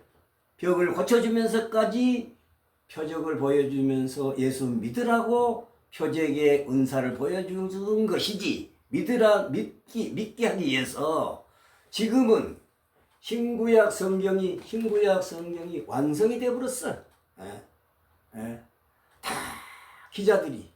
벽을 고쳐주면서까지 표적을 보여주면서 예수 믿으라고 표적의 은사를 보여주는 것이지, 믿게 하기 위해서 지금은 신구약 성경이 완성이 되어버렸어. 다 기자들이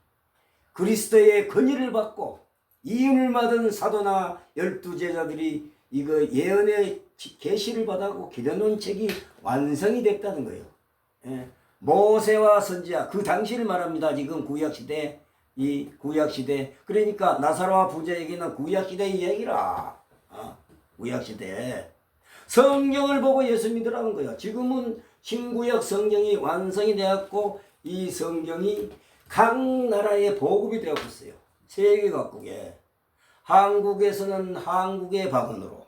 그리스도의 권위를 받고 이임을 받은 사도나 12제자들이 이거 예언의 계시를 받아고 기려놓은 책이 완성이 됐다는 거예요. 모세와 선지자, 그 당시를 말합니다. 지금 구약시대, 이 구약시대. 그러니까 나사로와 부자 얘기는 구약시대 이야기라. 구약시대. 성경을 보고 예수 믿으라는 거야. 지금은 신구약 성경이 완성이 되었고, 이 성경이 각 나라에 보급이 되었고 있어요. 세계 각국에. 한국에서는 한국의 방언으로,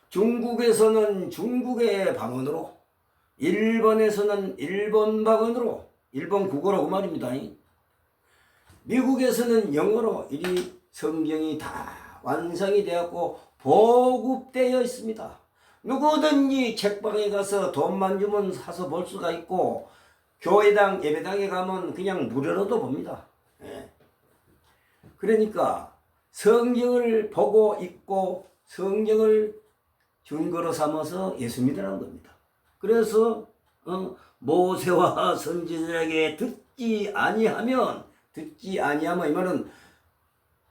중국에서는 중국의 방언으로, 일본에서는 일본 방언으로, 일본 국어로 그 말입니다. 미국에서는 영어로 이 성경이 다 완성이 되었고 보급되어 있습니다. 누구든지 책방에 가서 돈만 주면 사서 볼 수가 있고, 교회당 예배당에 가면 그냥 무료로도 봅니다. 그러니까 성경을 보고 읽고 성경을 증거로 삼아서 예수 믿으라는 겁니다. 그래서 모세와 선지자에게 듣지 아니하면 이 말은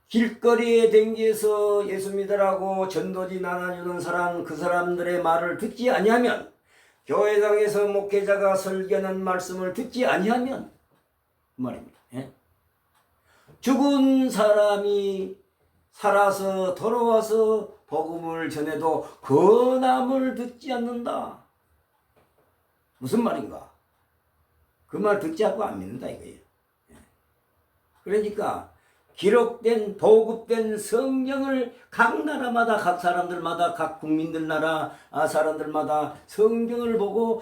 길거리에 댕겨서 예수 믿으라고 전도지 나눠주는 사람, 그 사람들의 말을 듣지 아니하면, 교회당에서 목회자가 설교하는 말씀을 듣지 아니하면 그 말입니다. 죽은 사람이 살아서 돌아와서 복음을 전해도 그 남을 듣지 않는다. 무슨 말인가? 그 말 듣지 않고 안 믿는다 이거예요. 그러니까 기록된 보급된 성경을 각 나라마다, 각 사람들마다, 각 국민들 나라 사람들마다 성경을 보고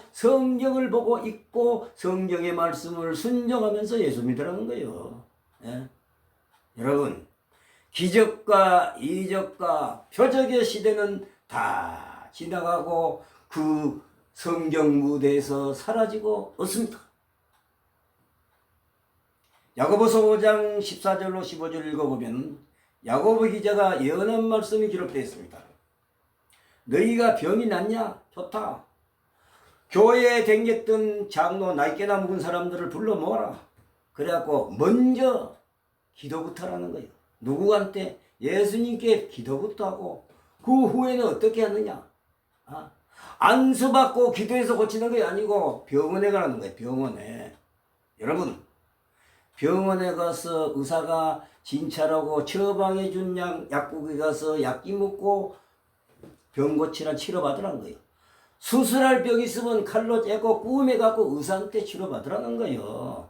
읽고 성경의 말씀을 순종하면서 예수 믿으라는 거예요. 여러분, 기적과 이적과 표적의 시대는 다 지나가고 그 성경 무대에서 사라지고 없습니다. 야고보서 5장 14절로 15절 읽어보면 야고보 기자가 예언한 말씀이 기록되어 있습니다. 너희가 병이 낫냐? 좋다. 교회에 댕겼던 장로, 나이깨나 묵은 사람들을 불러 모아라. 그래갖고 먼저 기도부터 하라는 거예요. 누구한테? 예수님께 기도부터 하고, 그 후에는 어떻게 하느냐? 안수받고 기도해서 고치는 게 아니고 병원에 가라는 거예요. 병원에. 여러분, 병원에 가서 의사가 진찰하고 처방해 준 약국에 가서 약기 먹고 병 고치라 치료받으라는 거예요. 수술할 병 있으면 칼로 째고 꾸며 갖고 의사한테 치료받으라는 거예요.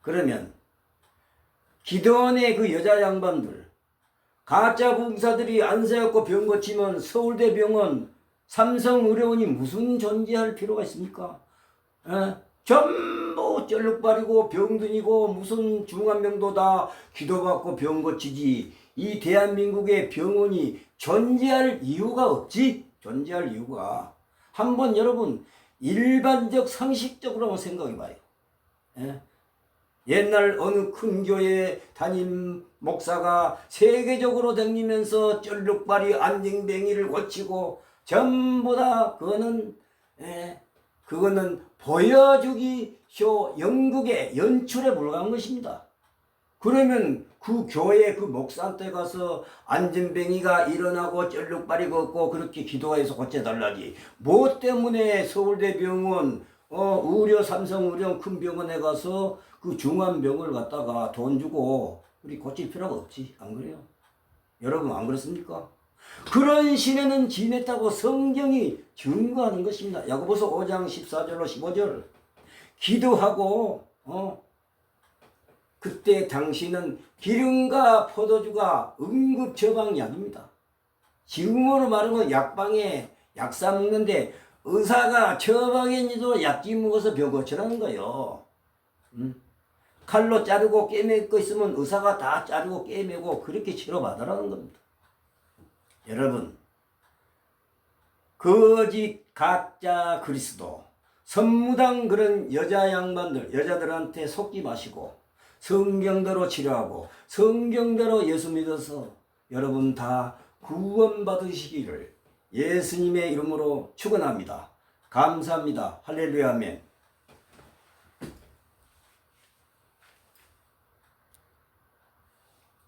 그러면 기도원의 그 여자 양반들, 가짜 봉사들이 안세웠고 병 고치면 서울대병원, 삼성의료원이 무슨 존재할 필요가 있습니까? 전부 쩔룩발이고 병든이고 무슨 중환병도 다 기도받고 병 고치지. 이 대한민국의 병원이 존재할 이유가 없지? 존재할 이유가. 한번 여러분 일반적 상식적으로 한번 생각해봐요. 옛날 어느 큰 교회 담임 목사가 세계적으로 다니면서 쩔룩발이 안징뱅이를 고치고 전부 다 그거는 그거는 보여주기 쇼 연극의 연출에 불과한 것입니다. 그러면 그 교회 그 목사한테 가서 안진뱅이가 일어나고 쩔룩발이 걷고 그렇게 기도해서 고쳐달라지. 뭐 때문에 서울대병원 의료 삼성의료원 큰 병원에 가서 그 중한 병을 갖다가 돈 주고 우리 고칠 필요가 없지. 안 그래요? 여러분 안 그렇습니까? 그런 시내는 지냈다고 성경이 증거하는 것입니다. 야고보서 5장 14절로 15절 기도하고 그때 당신은 기름과 포도주가 응급 처방약입니다. 지금으로 말하면 약방에 약 사 먹는데 의사가 처방했니도 약지 먹어서 병 고치라는 거예요. 칼로 자르고 깨맬 거 있으면 의사가 다 자르고 깨매고 그렇게 치료받으라는 겁니다. 여러분, 거짓 가짜 그리스도 선무당 그런 여자 양반들 여자들한테 속지 마시고 성경대로 치료하고 성경대로 예수 믿어서 여러분 다 구원받으시기를 예수님의 이름으로 축원합니다. 감사합니다. 할렐루야 아멘.